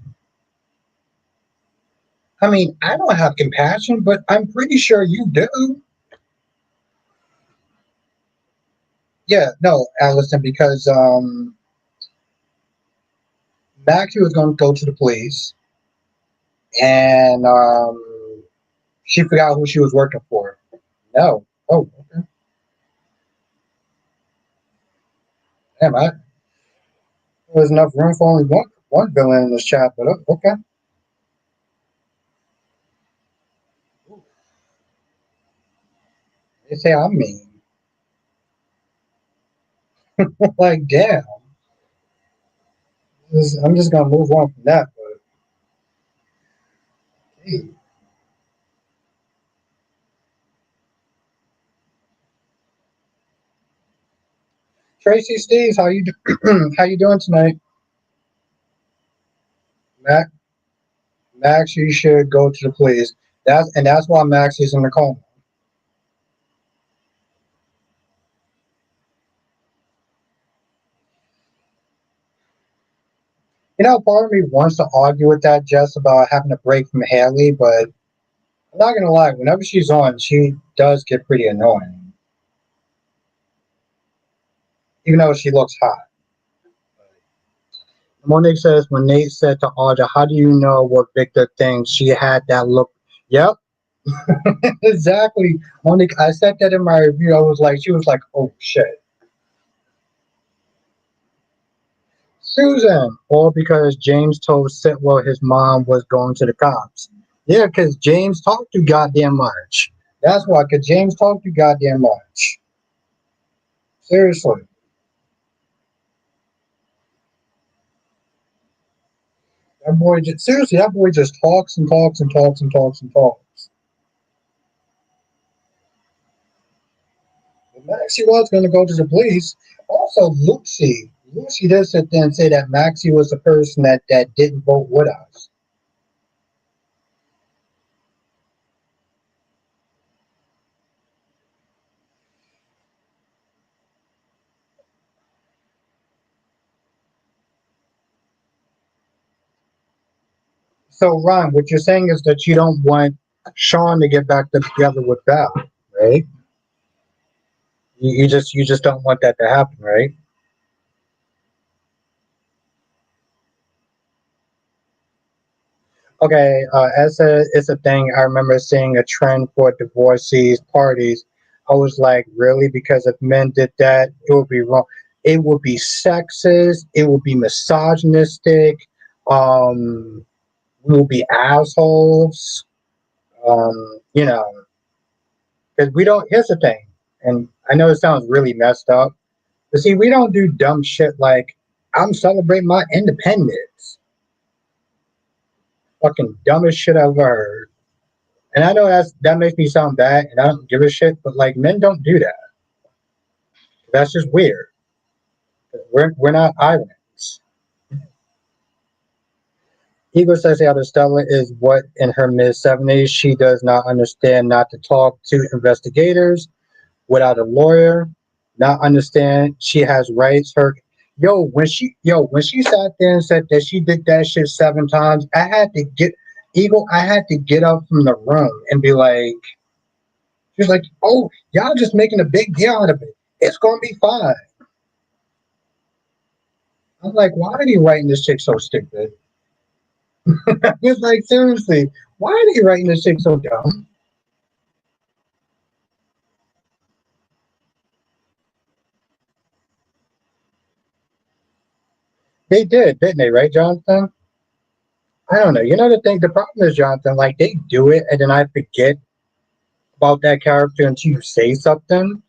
S1: I mean, I don't have compassion, but I'm pretty sure you do. Yeah, no, Allison, because Maxie was going to go to the police, and she forgot who she was working for. No. Oh, okay. Damn, there's enough room for only one villain in this chat, but okay. They say I'm mean. Like, damn. I'm just gonna move on from that. But hey, Tracy Steves, how you doing tonight? Max, Max, you should go to the police. That's why Max is in the coma. You know, part of me wants to argue with that Jess about having a break from Haley, but I'm not gonna lie. Whenever she's on, she does get pretty annoying, even though she looks hot. Monique says when Nate said to Audra, "How do you know what Victor thinks?" She had that look. Yep, exactly. Monique, I said that in my review. I was like, she was like, "Oh shit." Susan, all because James told Sitwell his mom was going to the cops. Yeah, because James talked too goddamn much. That's why, because James talked too goddamn much. Seriously. That boy just talks and talks and talks and talks and talks. But Maxie was going to go to the police. Also, Lucy did sit there and say that Maxie was the person that didn't vote with us. So, Ron, what you're saying is that you don't want Sean to get back together with Val, right? You just don't want that to happen, right? Okay, it's a thing. I remember seeing a trend for divorcees parties. I was like, really? Because if men did that, it would be wrong. It would be sexist. It would be misogynistic. Um, we will be assholes. You know, because we don't. Here's the thing, and I know it sounds really messed up, but see, we don't do dumb shit like I'm celebrating my independence. Fucking dumbest shit I've ever heard. And I know that makes me sound bad, and I don't give a shit. But like, men don't do that. That's just weird. We're not islands. Ego says Elder Stella is what in her mid 70s. She does not understand not to talk to investigators without a lawyer. Not understand she has rights. When she sat there and said that she did that shit 7 times, I had to get up from the room and be like, she's like, oh, y'all just making a big deal out of it. It's gonna be fine. I'm like, why are you writing this chick so stupid? It's like, seriously, why are you writing this chick so dumb? They did, didn't they, right, Jonathan? I don't know. You know the thing, the problem is, Jonathan, like they do it and then I forget about that character until you say something.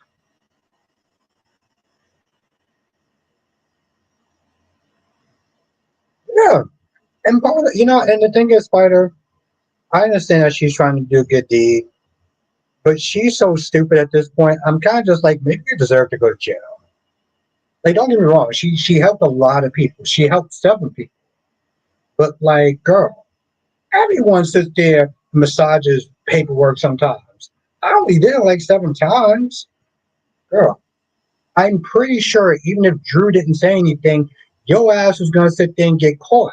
S1: Yeah. And and the thing is, Spider, I understand that she's trying to do a good deed, but she's so stupid at this point. I'm kind of just like, maybe you deserve to go to jail. Like, don't get me wrong, she helped a lot of people. She helped 7 people. But like, girl, everyone sits there and massages paperwork sometimes. I only did it like 7 times. Girl, I'm pretty sure even if Drew didn't say anything, your ass was gonna sit there and get caught.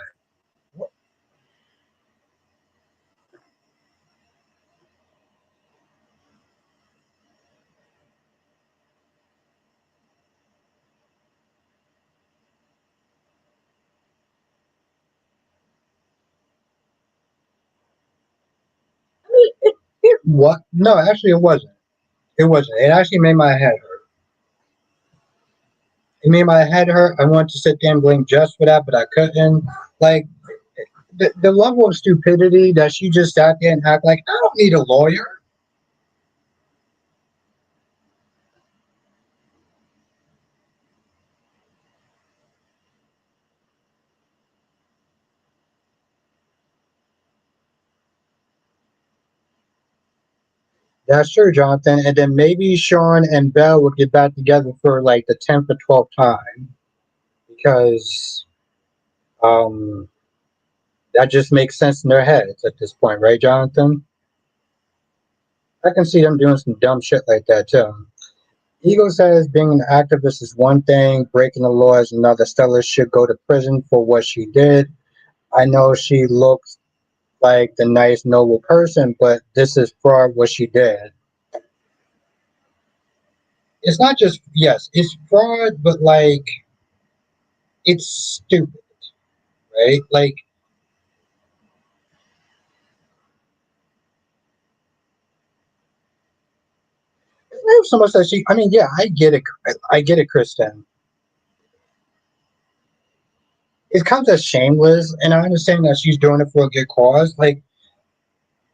S1: What? No, actually, it wasn't. It wasn't. It actually made my head hurt. It made my head hurt. I wanted to sit there and blame Jess for that, but I couldn't. Like, the level of stupidity that she just sat there and act like, I don't need a lawyer. That's true, Jonathan. And then maybe Sean and Belle would get back together for like the 10th or 12th time because um, that just makes sense in their heads at this point, right, Jonathan? I can see them doing some dumb shit like that too. Ego says being an activist is one thing, breaking the law is another. Stella should go to prison for what she did. I know she looks like the nice, noble person, but this is fraud what she did. It's not just, yes, it's fraud, but like, it's stupid, right? Like, it's not so much that she, I mean, yeah, I get it. I get it, Kristen. It comes as shameless, and I understand that she's doing it for a good cause. Like,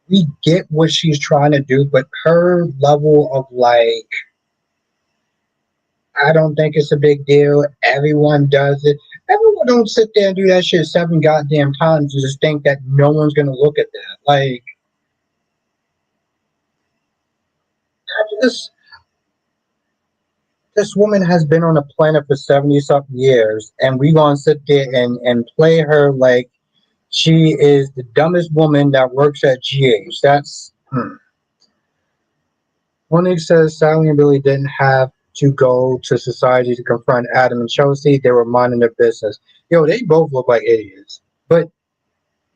S1: we get what she's trying to do, but her level of like, I don't think it's a big deal. Everyone does it. Everyone don't sit there and do that shit 7 goddamn times and just think that no one's gonna look at that. Like, this this woman has been on the planet for 70 something years, and we gonna sit there and play her like she is the dumbest woman that works at GH. That's Monique says Sally and Billy didn't have to go to society to confront Adam and Chelsea. They were minding their business. Yo, they both look like idiots. But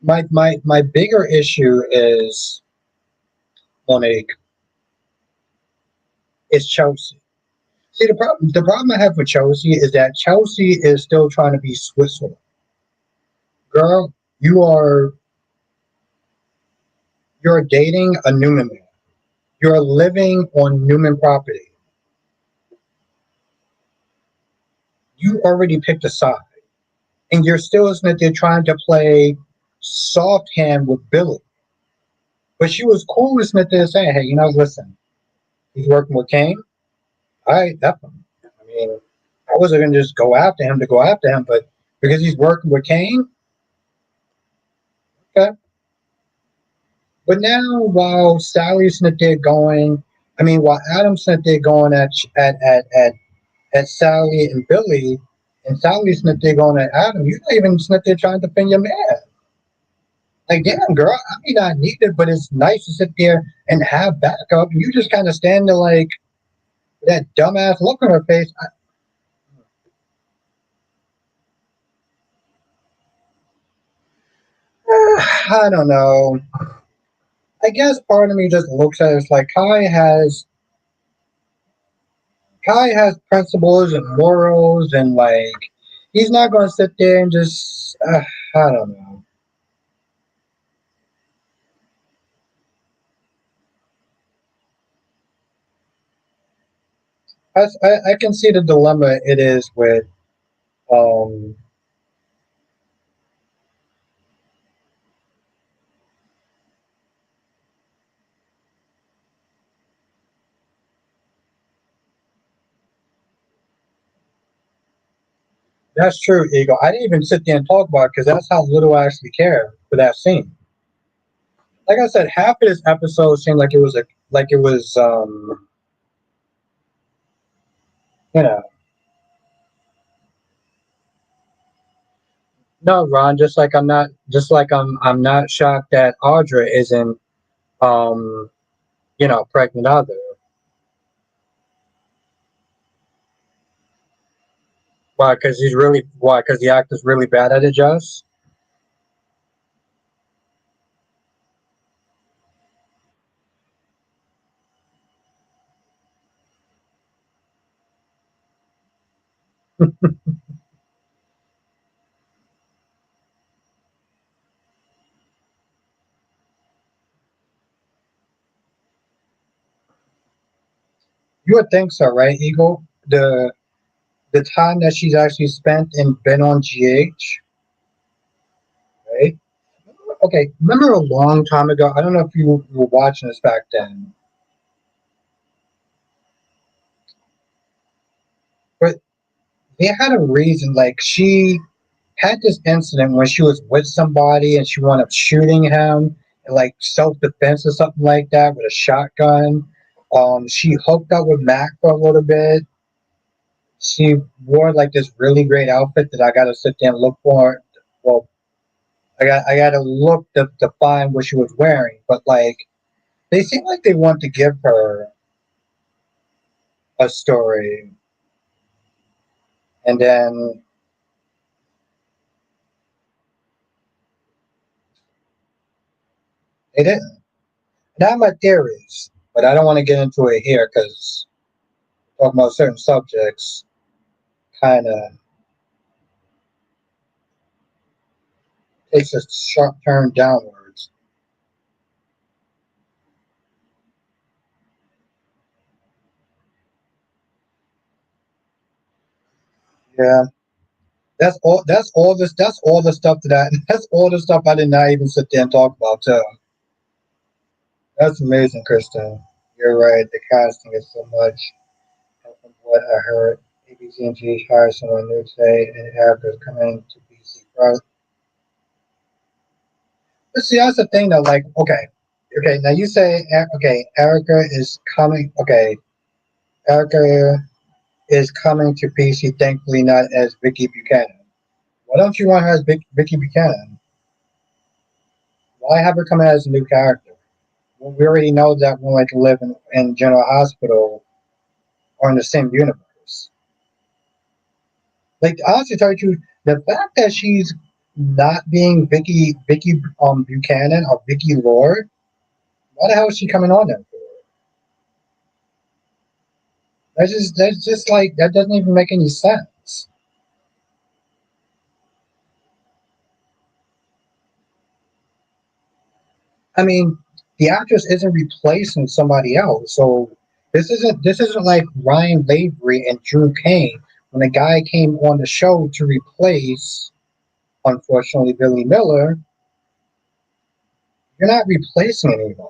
S1: my bigger issue is Monique. It's Chelsea. See, the problem I have with Chelsea is that Chelsea is still trying to be Switzerland. Girl, you're dating a Newman man. You're living on Newman property. You already picked a side. And you're still listening to trying to play soft hand with Billy. But she was cool with Smith there saying, hey, listen, he's working with Kane. All right, F him. I mean, I wasn't going to just go after him to go after him, but because he's working with Kane, okay. But now, while Sally's Smith there going, while Adam's Smith there going at Sally and Billy, and Sally's Smith there going at Adam, you're not even Smith there trying to defend your man. Like, damn, girl, I may not need it, but it's nice to sit there and have backup. You just kind of stand there like that dumbass look on her face. I don't know. I guess part of me just looks at it as like Kai has principles and morals, and like he's not going to sit there and just I don't know. I can see the dilemma it is with um that's true, Ego. I didn't even sit there and talk about it because that's how little I actually care for that scene. Like I said, half of this episode seemed like it was you know no, Ron. Just like I'm not shocked that Audra isn't um pregnant either. Why? Because the actor's really bad at it, Just. You would think so, right, Eagle? The time that she's actually spent and been on GH, right? Okay, remember a long time ago? I don't know if you were watching this back then, but they had a reason. Like she had this incident when she was with somebody and she wound up shooting him, like self defense or something like that with a shotgun. She hooked up with Mac for a little bit. She wore like this really great outfit that I gotta sit there and look for. Well, I gotta look to find what she was wearing, but like they seem like they want to give her a story, and then they didn't. And I have my theories, but I don't want to get into it here because talking about certain subjects kind of takes a sharp turn downwards. Yeah, that's all. That's all this. That's all the stuff that I. That's all the stuff I did not even sit there and talk about too. That's amazing, Kristen. You're right. The casting is so much. And from what I heard, ABC and GH hired someone new today, and Erica's coming to BC Pro. But see, that's the thing though. Like, okay. Now you say, okay, Erica is coming. Okay, Erica is coming to PC. Thankfully, not as Vicky Buchanan. Why don't you want her as Vicky Buchanan? Why have her come in as a new character? Well, we already know that we like to live in General Hospital or in the same universe. Like honestly, tell you the truth, the fact that she's not being Vicky Buchanan or Vicky Lord, why the hell is she coming on there for? That's just like that doesn't even make any sense. I mean, the actress isn't replacing somebody else, so this isn't like Ryan Lavery and Drew Kane when the guy came on the show to replace, unfortunately, Billy Miller. You're not replacing anybody.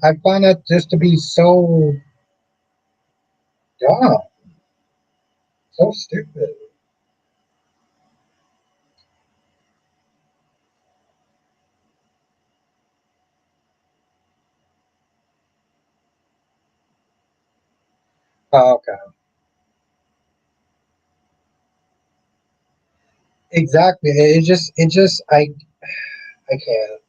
S1: I find that just to be so dumb, so stupid. Oh, okay, exactly. It just I can't.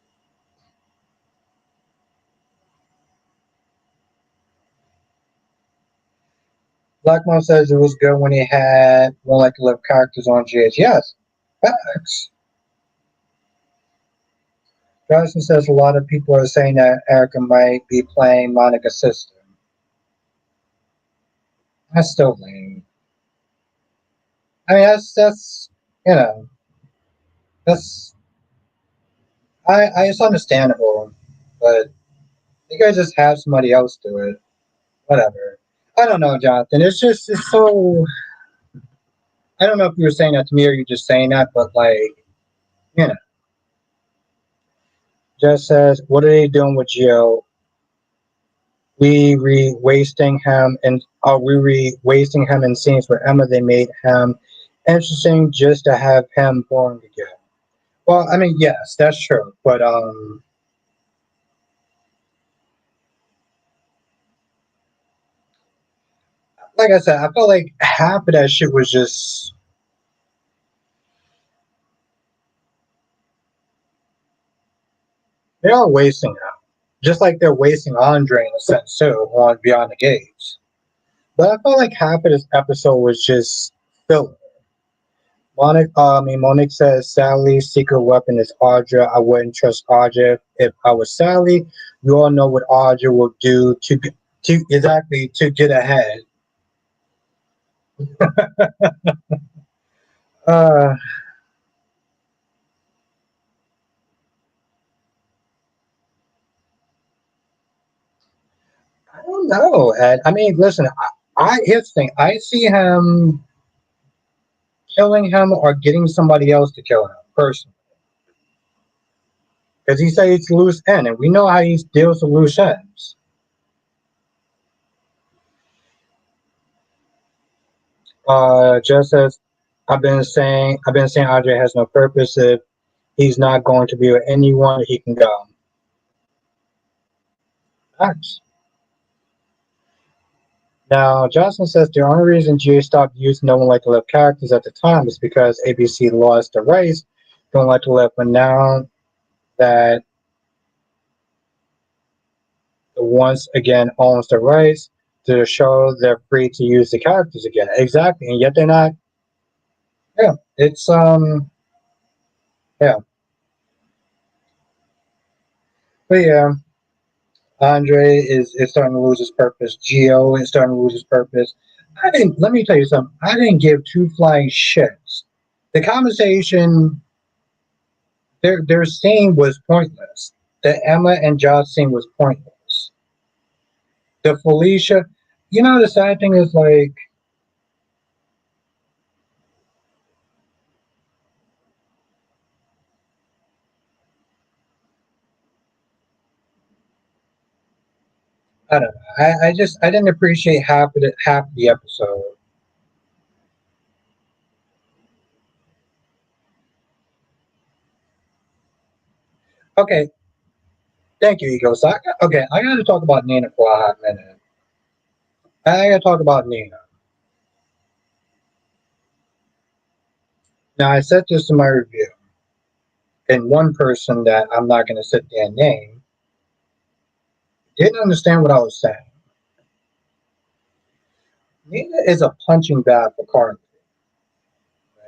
S1: Black Mom says it was good when he had more like to live characters on GH. Yes, facts. Johnson says a lot of people are saying that Erica might be playing Monica's sister. That's still lame. I mean, that's you know that's I it's understandable, but you guys just have somebody else do it. Whatever. I don't know, Jonathan. It's so. I don't know if you were saying that to me or you're just saying that, but like you know, just says, what are they doing with Gio? We re wasting him and are we re wasting him in scenes where Emma they made him interesting just to have him boring again. Well, I mean, yes, that's true, but like I said, I felt like half of that shit was just they are wasting him, just like they're wasting Andre in a sense too on Beyond the Gates. But I felt like half of this episode was just filler. Monique says Sally's secret weapon is Audra. I wouldn't trust Audra if I was Sally. You all know what Audra will do to exactly to get ahead. Uh, don't know, Ed. I mean, listen, here's the thing. I see him killing him or getting somebody else to kill him, personally. Because he says it's loose end, and we know how he deals with loose ends. Just as I've been saying Andre has no purpose. If he's not going to be with anyone, he can go. Nice. Now, Johnson says the only reason GA stopped using No One Like to Live characters at the time is because ABC lost the rights. Don't Like to Live, but now that once again owns the rights to the show, they're free to use the characters again. Exactly, and yet they're not. Yeah, it's yeah, but yeah, Andre is starting to lose his purpose. Geo is starting to lose his purpose. I didn't. Let me tell you something. I didn't give two flying shits. The conversation, their scene was pointless. The Emma and Josh scene was pointless. The Felicia, the sad thing is like I don't know. I didn't appreciate half the episode. Okay, thank you, Ego. So I got to talk about Nina for a hot minute. I got to talk about Nina. Now I said this in my review, and one person that I'm not going to sit there and name didn't understand what I was saying. Nina is a punching bag for Carly,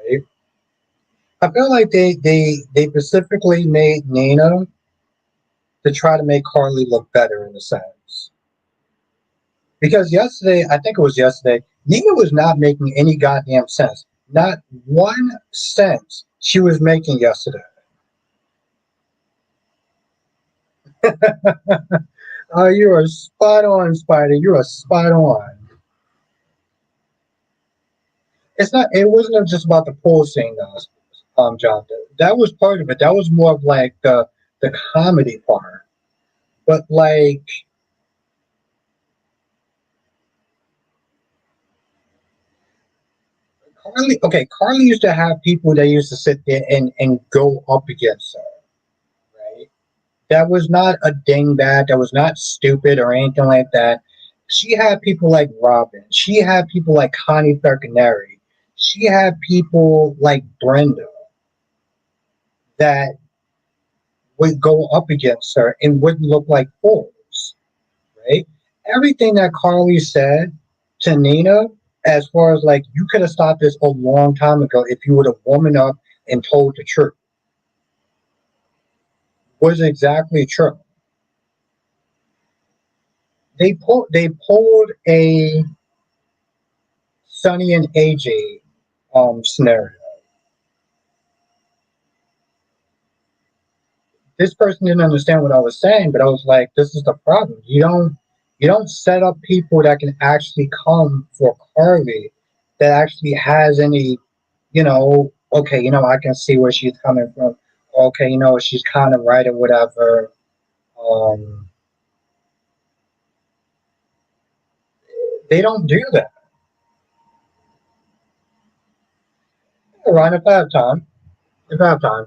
S1: right? I feel like they specifically made Nina to try to make Carly look better in a sense. Because yesterday, I think it was yesterday, Nina was not making any goddamn sense. Not one cent she was making yesterday. You are spot on, Spider. You are spot on. It's not. It wasn't just about the pool scene, though, Jonathan. That was part of it. That was more of like the comedy part. But like Carly, okay, Carly used to have people that used to sit there and go up against her, right? That was not a dingbat. That was not stupid or anything like that. She had people like Robin. She had people like Connie Falconeri. She had people like Brenda that would go up against her and wouldn't look like fools, right? Everything that Carly said to Nina, as far as like, you could have stopped this a long time ago if you would have woman up and told the truth, was exactly true. They pulled a Sonny and AJ scenario. This person didn't understand what I was saying, but I was like, this is the problem. You don't set up people that can actually come for Carly that actually has any, okay, I can see where she's coming from. Okay, she's kind of right or whatever. Um, they don't do that. Ryan, if I have time, if I have time.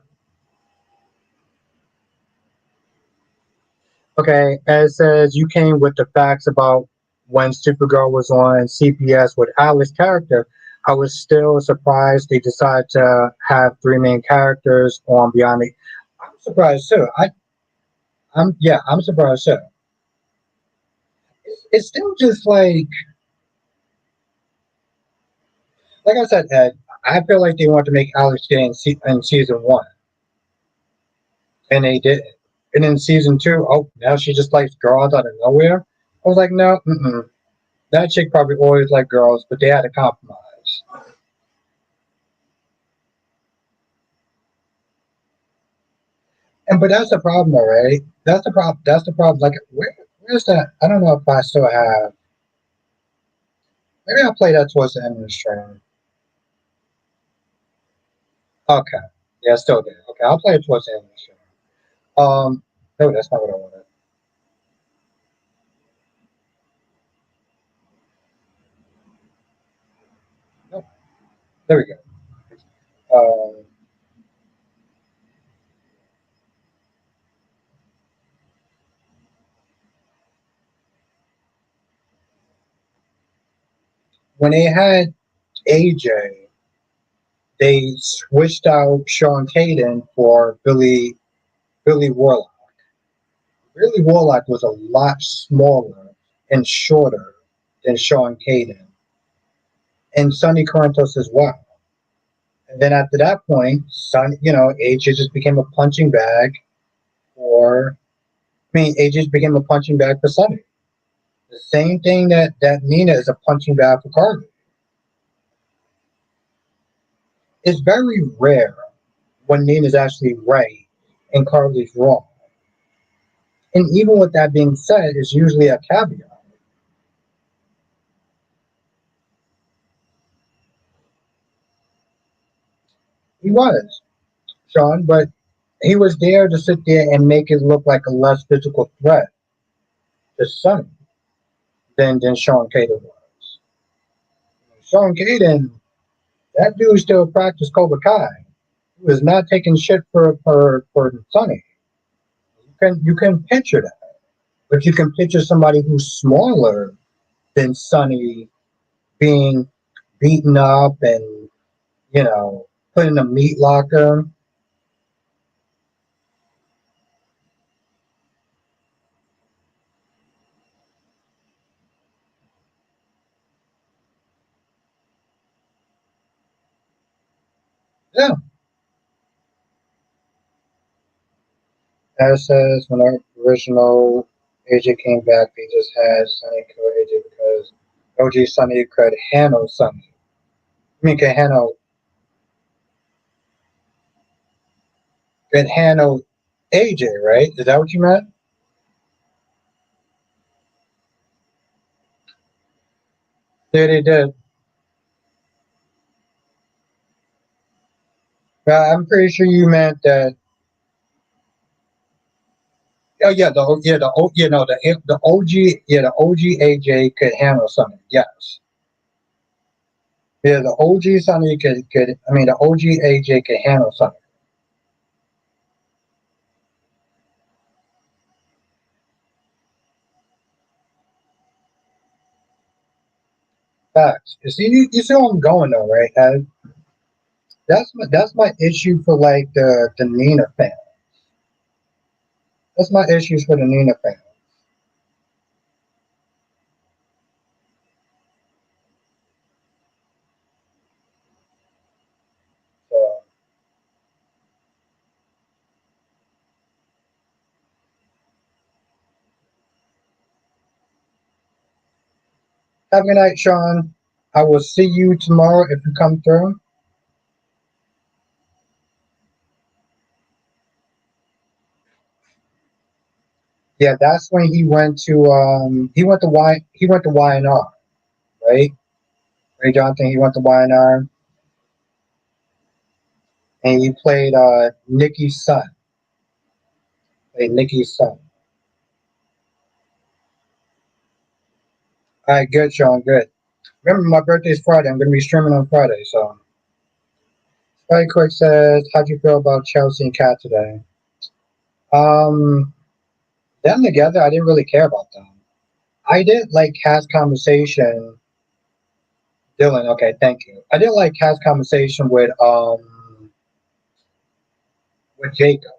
S1: Okay, and it says you came with the facts about when Supergirl was on CBS with Alice's character. I was still surprised they decided to have three main characters on Beyond Me. I'm surprised too. I'm surprised too. It's still just like I said, Ed. I feel like they want to make Alex gay in season one, and they did. And in season two, oh, now she just likes girls out of nowhere. I was like, no, that chick probably always liked girls, but they had to compromise. But that's the problem, all right? That's the problem. That's the problem. Like, Where's that? I don't know if I still have. Maybe I'll play that towards the end of the stream. Okay. Yeah, it's still there. Okay, I'll play it towards the end of the stream. No, that's not what I wanted. Nope. There we go. Um, when they had AJ, they switched out Sean Caden for Billy Warlock. Billy Warlock was a lot smaller and shorter than Sean Caden, and Sonny Corinthos as well. And then after that point, AJ just became a punching bag for. AJ just became a punching bag for Sonny. The same thing that Nina is a punching bag for Carly. It's very rare when Nina's actually right and Carly's wrong. And even with that being said, it's usually a caveat. He was, Sean, but he was there to sit there and make it look like a less physical threat to Sonny than Sean Caden was. Sean Caden, that dude still practiced Cobra Kai. He was not taking shit for Sonny. You can picture that. But you can picture somebody who's smaller than Sonny being beaten up and, put in a meat locker. Yeah. As says, when our original AJ came back, they just had Sonny kill AJ because OG Sonny could handle Sonny. Could handle AJ, right? Is that what you meant? Yeah, they did. I'm pretty sure you meant that. Oh yeah, the OG, the OG AJ could handle Sonny. Yes. Yeah, the OG Sonny could. The OG AJ could handle Sonny. Facts. You see where I'm going though, right? That's my issue for like the Nina fan. That's my issues for the Nina fan. So have a good night, Sean. I will see you tomorrow if you come through. Yeah, that's when he went to YNR, right? Ray Johnson, he went to YNR and he played Nikki's son. Played Nikki's son. All right, good, Sean, good. Remember, my birthday's Friday. I'm gonna be streaming on Friday, so. Very quick says, how'd you feel about Chelsea and Cat today? Um, them together, I didn't really care about them. I did like Cat's conversation. Dylan, okay, thank you. I did like Cat's conversation with Jacob.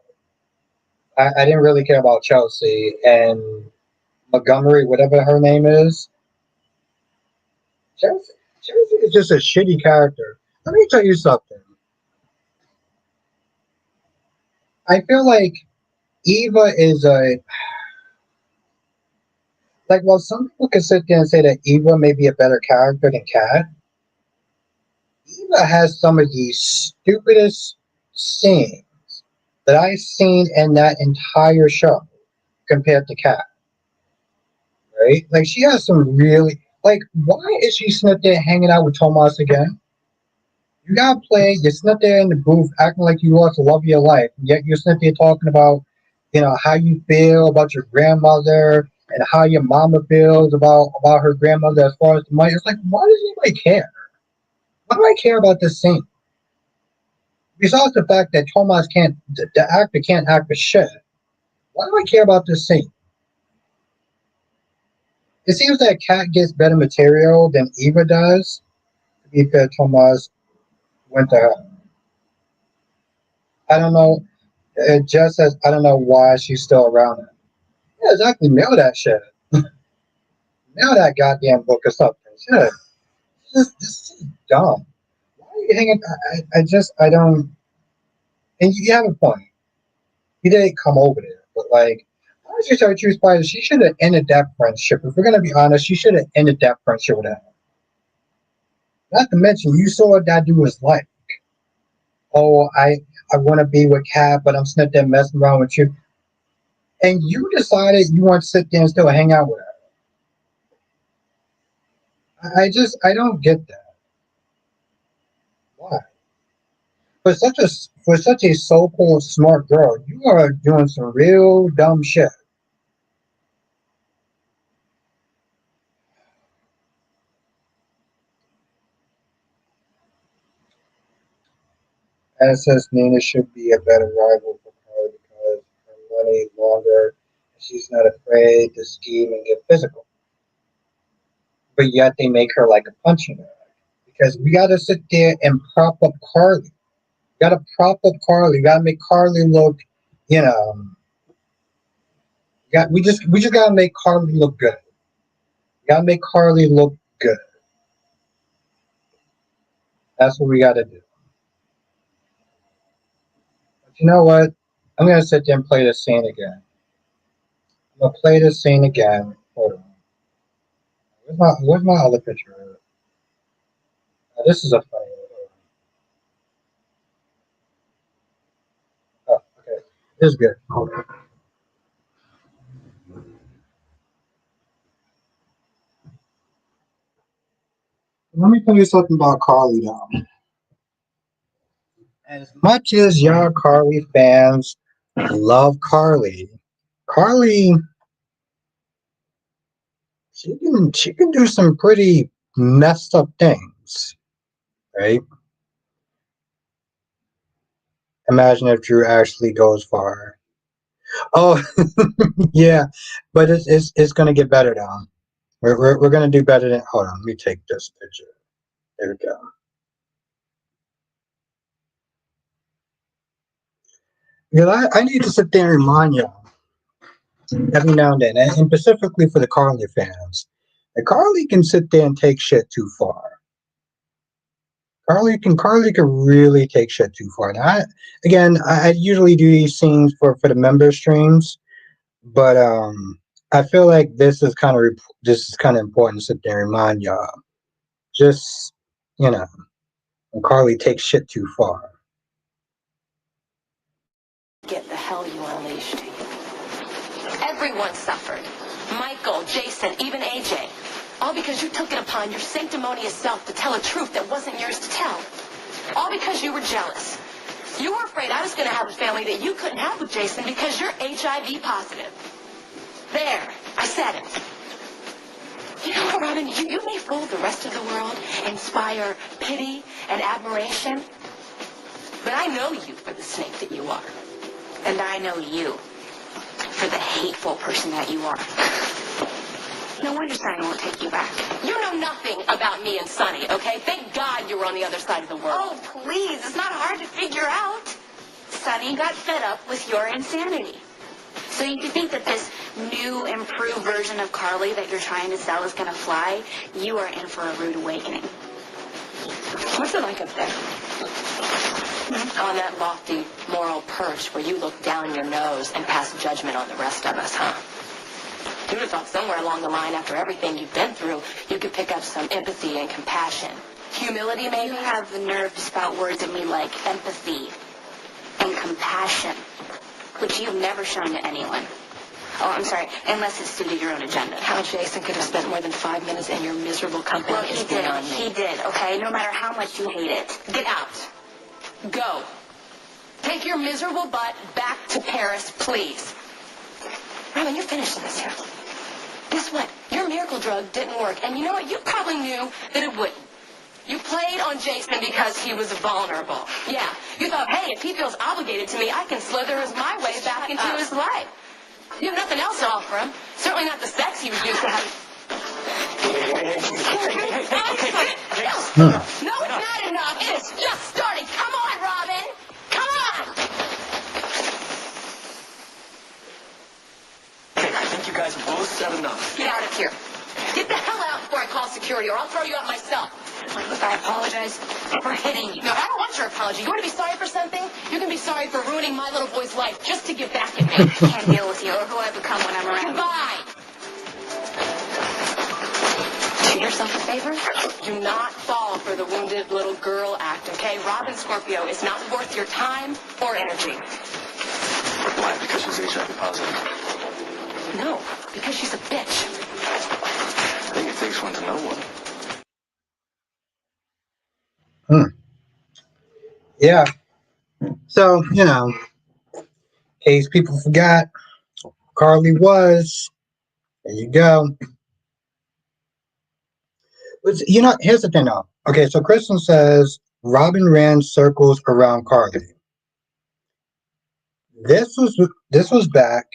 S1: I didn't really care about Chelsea and Montgomery, whatever her name is. Chelsea is just a shitty character. Let me tell you something. I feel like Eva is a like. Well, some people can sit there and say that Eva may be a better character than Cat. Eva has some of the stupidest scenes that I've seen in that entire show compared to Cat. right? Like, she has some really, like, why is she sitting there hanging out with Tomas again? You gotta play, you're sitting there in the booth acting like you lost the love of your life, yet you're sitting there talking about, how you feel about your grandmother and how your mama feels about her grandmother as far as the money. It's like, why does anybody care? Why do I care about this scene? Besides the fact that Tomas can't, the actor can't act for shit. Why do I care about this scene? It seems that Kat gets better material than Eva does. To be fair, Tomas went to her. I don't know. It just says I don't know why she's still around it. Yeah, exactly. Mail that shit. Mail that goddamn book or something. Shit. This is dumb. Why are you hanging? I don't. And you have a point. He didn't come over there, but like, why did she start choose Spider? She should have ended that friendship. If we're gonna be honest, she should have ended that friendship with him. Not to mention, you saw what that dude was like. Oh, I want to be with Kat, but I'm sitting there messing around with you. And you decided you want to sit there and still hang out with her. I don't get that. Why? For such a so-called smart girl, you are doing some real dumb shit. And says Nina should be a better rival for her because her money longer. She's not afraid to scheme and get physical. But yet they make her like a punching bag. Because we gotta sit there and prop up Carly. We gotta prop up Carly. We gotta make Carly look, you know. We just gotta make Carly look good. We gotta make Carly look good. That's what we gotta do. But you know what? I'm gonna sit there and play this scene again. I'm gonna play this scene again. Hold on. Where's my other picture? This is a funny one. Oh, okay. This is good. Okay. Let me tell you something about Carly now. As much as y'all Carly fans love Carly, Carly she can do some pretty messed up things, right? Imagine if Drew actually goes for her. Oh, yeah, but it's gonna get better now. We're gonna do better than. Hold on, let me take this picture. There we go. Because I need to sit there and remind y'all every now and then, and specifically for the Carly fans, that Carly can sit there and take shit too far. Carly can really take shit too far. Now, I usually do these scenes for the member streams, but I feel like this is kind of important to sit there and remind y'all. Just you know, when Carly takes shit too far.
S3: Get the hell you unleashed. Everyone suffered. Michael, Jason, even AJ. All because you took it upon your sanctimonious self to tell a truth that wasn't yours to tell. All because you were jealous. You were afraid I was going to have a family that you couldn't have with Jason because you're HIV positive. There, I said it. You know what, Robin? You may fool the rest of the world, inspire pity and admiration, but I know you for the snake that you are. And I know you for the hateful person that you are. No wonder Sonny won't take you back. You know nothing about me and Sonny, okay? Thank God you were on the other side of the world. Oh, please. It's not hard to figure out. Sonny got fed up with your insanity. So you think that this new, improved version of Carly that you're trying to sell is going to fly? You are in for a rude awakening. What's it like up there? On that lofty moral perch where you look down your nose and pass judgment on the rest of us, huh? You would have thought somewhere along the line, after everything you've been through, you could pick up some empathy and compassion. Humility, maybe? You have the nerve to spout words at me like empathy and compassion, which you've never shown to anyone. Oh, I'm sorry. Unless it's suited your own agenda. How Jason could have spent more than 5 minutes in your miserable company
S4: Well,
S3: is
S4: he did.
S3: beyond me.
S4: He did, okay? No matter how much you hate it.
S3: Get out. Go. Take your miserable butt back to Paris, please. Robin, you're finishing this here. Guess what? Your miracle drug didn't work. And you know what? You probably knew that it wouldn't. You played on Jason because he was vulnerable. Yeah. You thought, hey, if he feels obligated to me, I can slither my way back into his life. You have nothing else to offer him. Certainly not the sex he was used to having. No, it's not enough. It is just starting. Come on, Robin. Come on.
S5: Okay, I think you guys have both said enough.
S3: Get out of here. Get the hell out before I call security, or I'll throw you out myself.
S4: Look, I apologize for hitting you.
S3: No, I don't want your apology. You want to be sorry for something? You can be sorry for ruining my little boy's life just to get back at me.
S4: I can't deal with you or who I become when I'm around you.
S3: Goodbye.
S4: Do yourself a favor?
S3: Do not fall for the wounded little girl act, okay? Robin Scorpio is not worth your time or energy.
S5: Why? Because she's HIV positive.
S3: No, because she's a bitch.
S5: I think it takes one to know one.
S1: Yeah. So, you know, in case people forgot, Carly was. There you go. But, you know, here's the thing though. Okay, so Kristen says Robin ran circles around Carly. This was back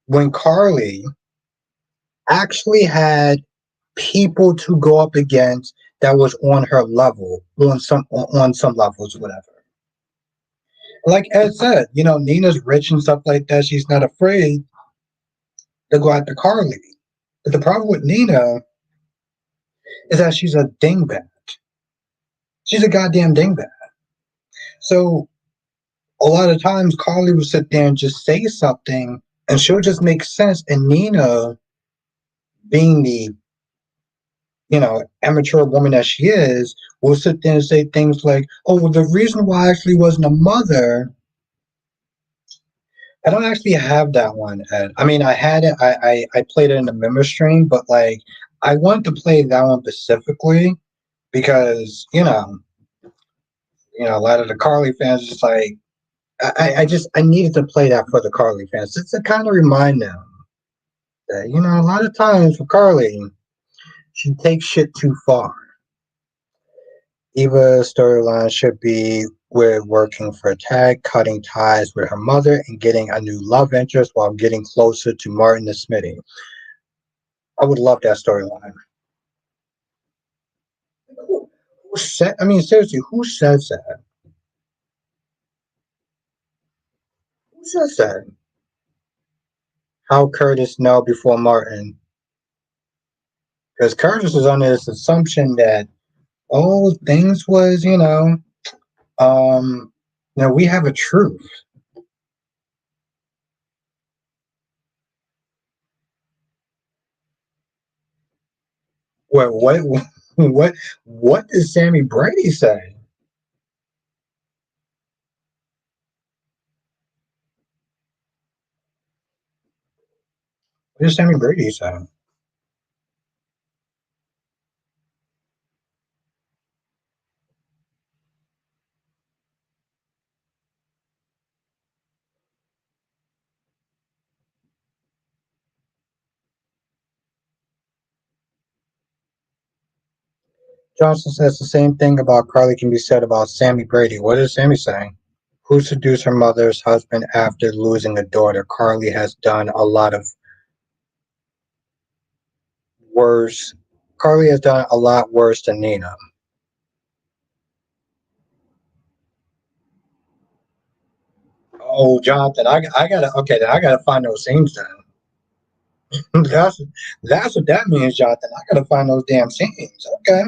S1: when Carly actually had people to go up against that was on her level, on some levels, whatever. Like Ed said, you know, Nina's rich and stuff like that. She's not afraid to go after Carly. But the problem with Nina is that she's a dingbat. She's a goddamn dingbat. So a lot of times Carly will sit there and just say something and she'll just make sense. And Nina, being the, you know, amateur woman that she is, will sit there and say things like, oh, well, the reason why I actually wasn't a mother. I don't actually have that one, Ed. I mean, I had it. I played it in the member stream, but like, I wanted to play that one specifically because, you know, a lot of the Carly fans just like, I needed to play that for the Carly fans. Just to kind of remind them that, you know, a lot of times for Carly, she takes shit too far. Eva's storyline should be with working for Tag, cutting ties with her mother, and getting a new love interest while getting closer to Martin and Smitty. I would love that storyline. Who said? I mean, seriously, who says that? Who says that? How Curtis know before Martin? Because Curtis was under this assumption that, oh, things was, you know, we have a truth. What does Sammy Brady say? What does Sammy Brady say? Johnson says the same thing about Carly can be said about Sammy Brady. What is Sammy saying? Who seduced her mother's husband after losing a daughter? Carly has done a lot of worse. Carly has done a lot worse than Nina. Oh, Jonathan, I gotta find those scenes then. that's what that means, Jonathan. I gotta find those damn scenes. Okay.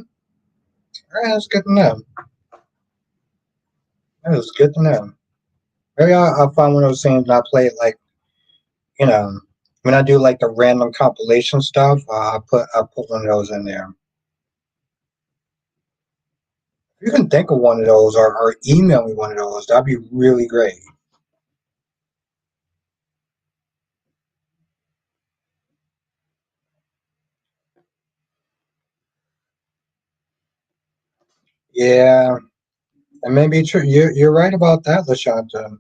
S1: All right, that's good to know. That was good to know. Maybe I'll find one of those scenes and I'll play it like, you know, when I do like the random compilation stuff, I'll put one of those in there. If you can think of one of those or email me one of those, that'd be really great. Yeah, it may be true. You're right about that, Lashanta.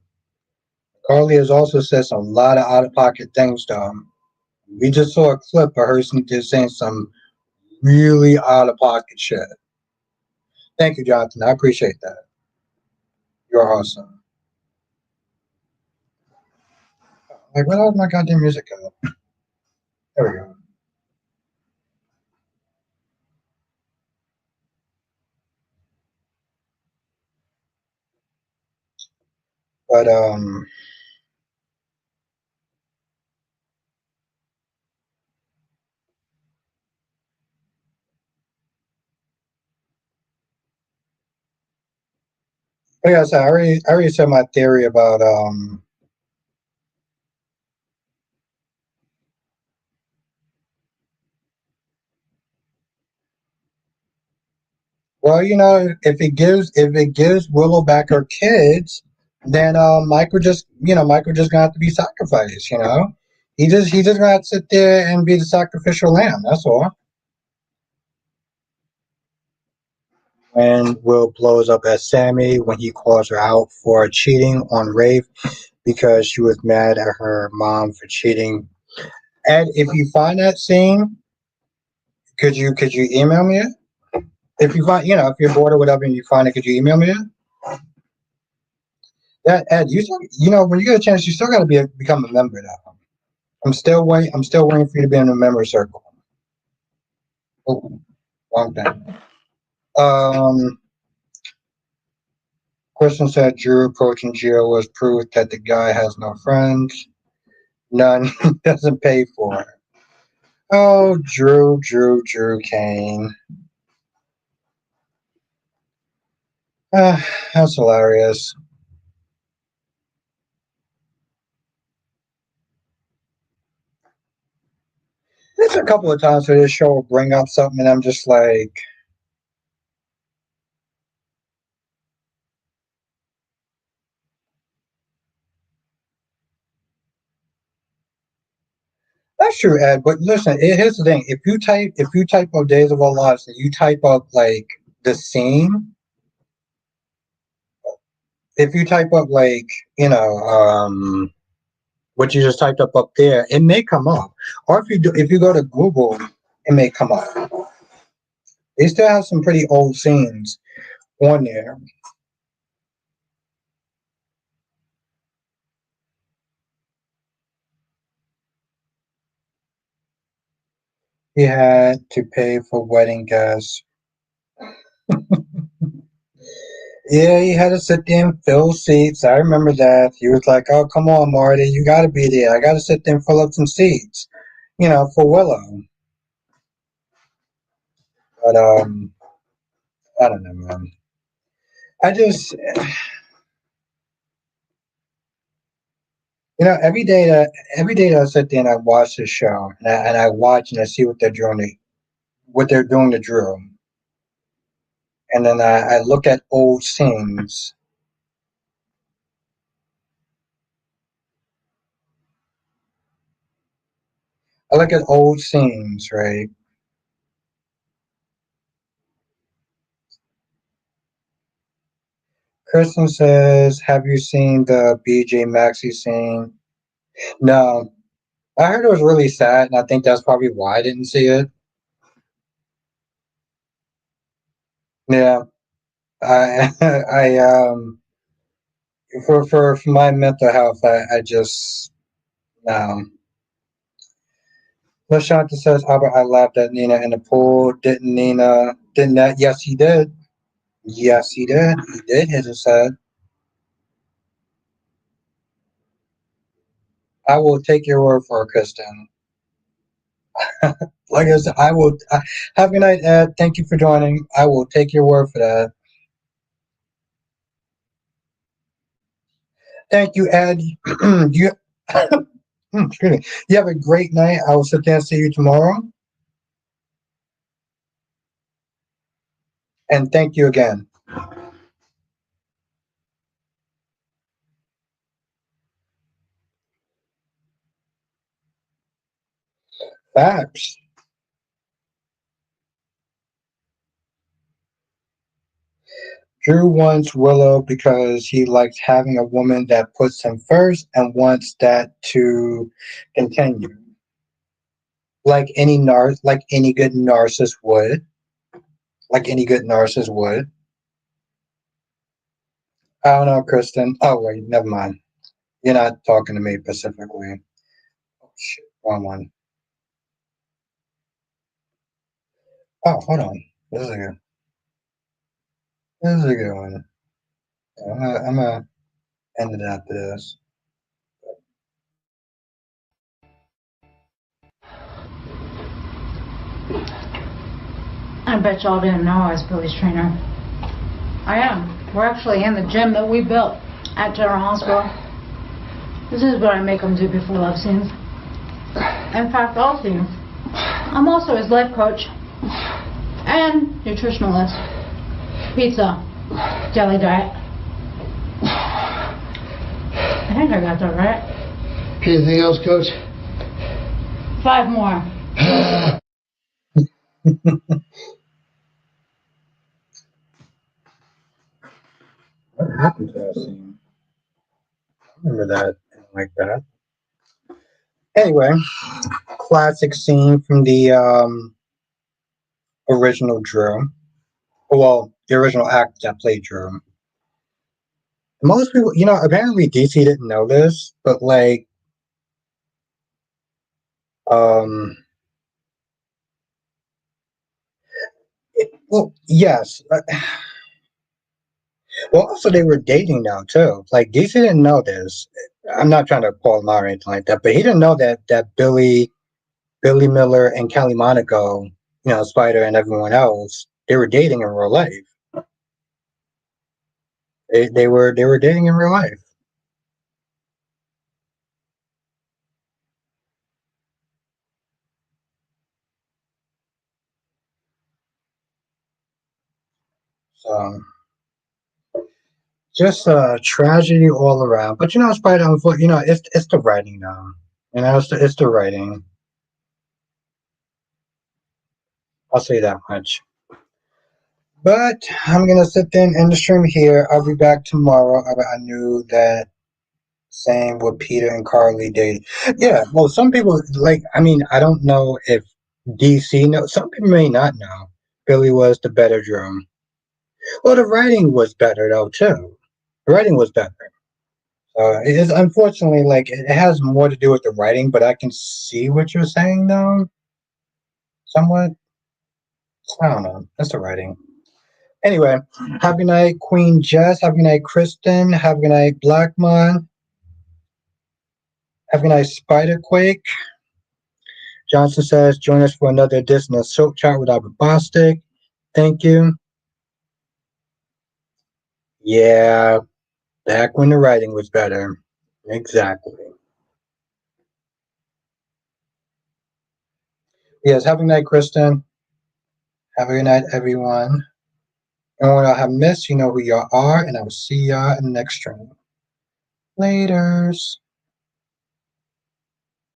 S1: Carly has also said some lot of out of pocket things to him. We just saw a clip of her just saying some really out of pocket shit. Thank you, Jonathan. I appreciate that. You're awesome. Like, what else my goddamn music go? There we go. But like I said, I already said my theory about well, if it gives Willow back her kids, then Michael just gonna have to be sacrificed, he just gonna have to sit there and be the sacrificial lamb, that's all. When Will blows up at Sammy when he calls her out for cheating on Rafe because she was mad at her mom for cheating. And if you find that scene, could you email me it? If you find if you're bored or whatever and you find it, could you email me it? That Ed, when you get a chance, you still got to become a member now. I'm still waiting for you to be in the member circle. Oh, wrong thing. Um, Kristen said Drew approaching Gio was proof that the guy has no friends. None doesn't pay for it. Oh, Drew Kane. That's hilarious. There's a couple of times where this show will bring up something, and I'm just like, that's true, Ed. But listen, here's the thing: if you type up Days of Our Lives and you type up like the scene, if you type up like what you just typed up there, it may come up. Or if you go to Google, it may come up. They still have some pretty old scenes on there. He had to pay for wedding guests. Yeah, he had to sit there and fill seats. I remember that. He was like, "Oh, come on, Marty, you got to be there. I got to sit there and fill up some seats, for Willow." But I don't know, man. I just, every day that I sit there and I watch this show and I watch and I see what they're doing to Drew, and then I look at old scenes. I look at old scenes, right? Kristen says, "Have you seen the BJ Maxi scene?" No, I heard it was really sad, and I think that's probably why I didn't see it. Yeah, I, for my mental health, I just no. Lashanta says, Albert, I laughed at Nina in the pool. Didn't Nina? Didn't that? Yes, he did. Yes, he did. He did hit his head. I will take your word for it, Kristen. Like I said, I will. Have a good night, Ed. Thank you for joining. I will take your word for that. Thank you, Ed. you, excuse me. You have a great night. I will sit there and see you tomorrow. And thank you again. Facts. Drew wants Willow because he likes having a woman that puts him first and wants that to continue. Like any good narcissist would. Like any good narcissist would. I don't know, Kristen. Oh wait, never mind. You're not talking to me specifically. Oh shit, wrong one. Oh, hold on. This is a good. This is a good one. I'm gonna end it after this.
S6: I bet y'all didn't know I was Billy's trainer. I am. We're actually in the gym that we built at General Hospital. This is what I make them do before love scenes. In fact, all scenes. I'm also his life coach and nutritionalist. Pizza, jelly diet. I think I got that right.
S7: Anything else, Coach?
S6: 5 more.
S1: What happened to that scene? I remember that like that. Anyway, classic scene from the original Drew. Well, the original actor that played Drew. Most people, apparently DC didn't know this, but like, well, yes. Well, also they were dating now too. Like DC didn't know this. I'm not trying to call him out or anything like that, but he didn't know that Billy Miller and Kelly Monaco, Spider and everyone else, they were dating in real life. They were dating in real life. So just a tragedy all around. But Spider, it's the writing now. It's the writing. I'll say that much. But I'm gonna sit there and end the stream here. I'll be back tomorrow. I knew that same with Peter and Carly dating. Yeah, well, some people I don't know if DC knows. Some people may not know. Billy was the better Drew. Well, the writing was better though too. The writing was better. It is unfortunately it has more to do with the writing, but I can see what you're saying though. Somewhat. I don't know. That's the writing. Anyway, have a good night, Queen Jess. Have a good night, Kristen. Have a good night, Blackmon. Have a good night, Spiderquake. Johnson says, join us for another edition of Silk Chat with Albert Bostic. Thank you. Yeah, back when the writing was better. Exactly. Yes, have a good night, Kristen. Have a good night, everyone. And what I have missed, you know who y'all are, and I will see y'all in the next stream. Laters.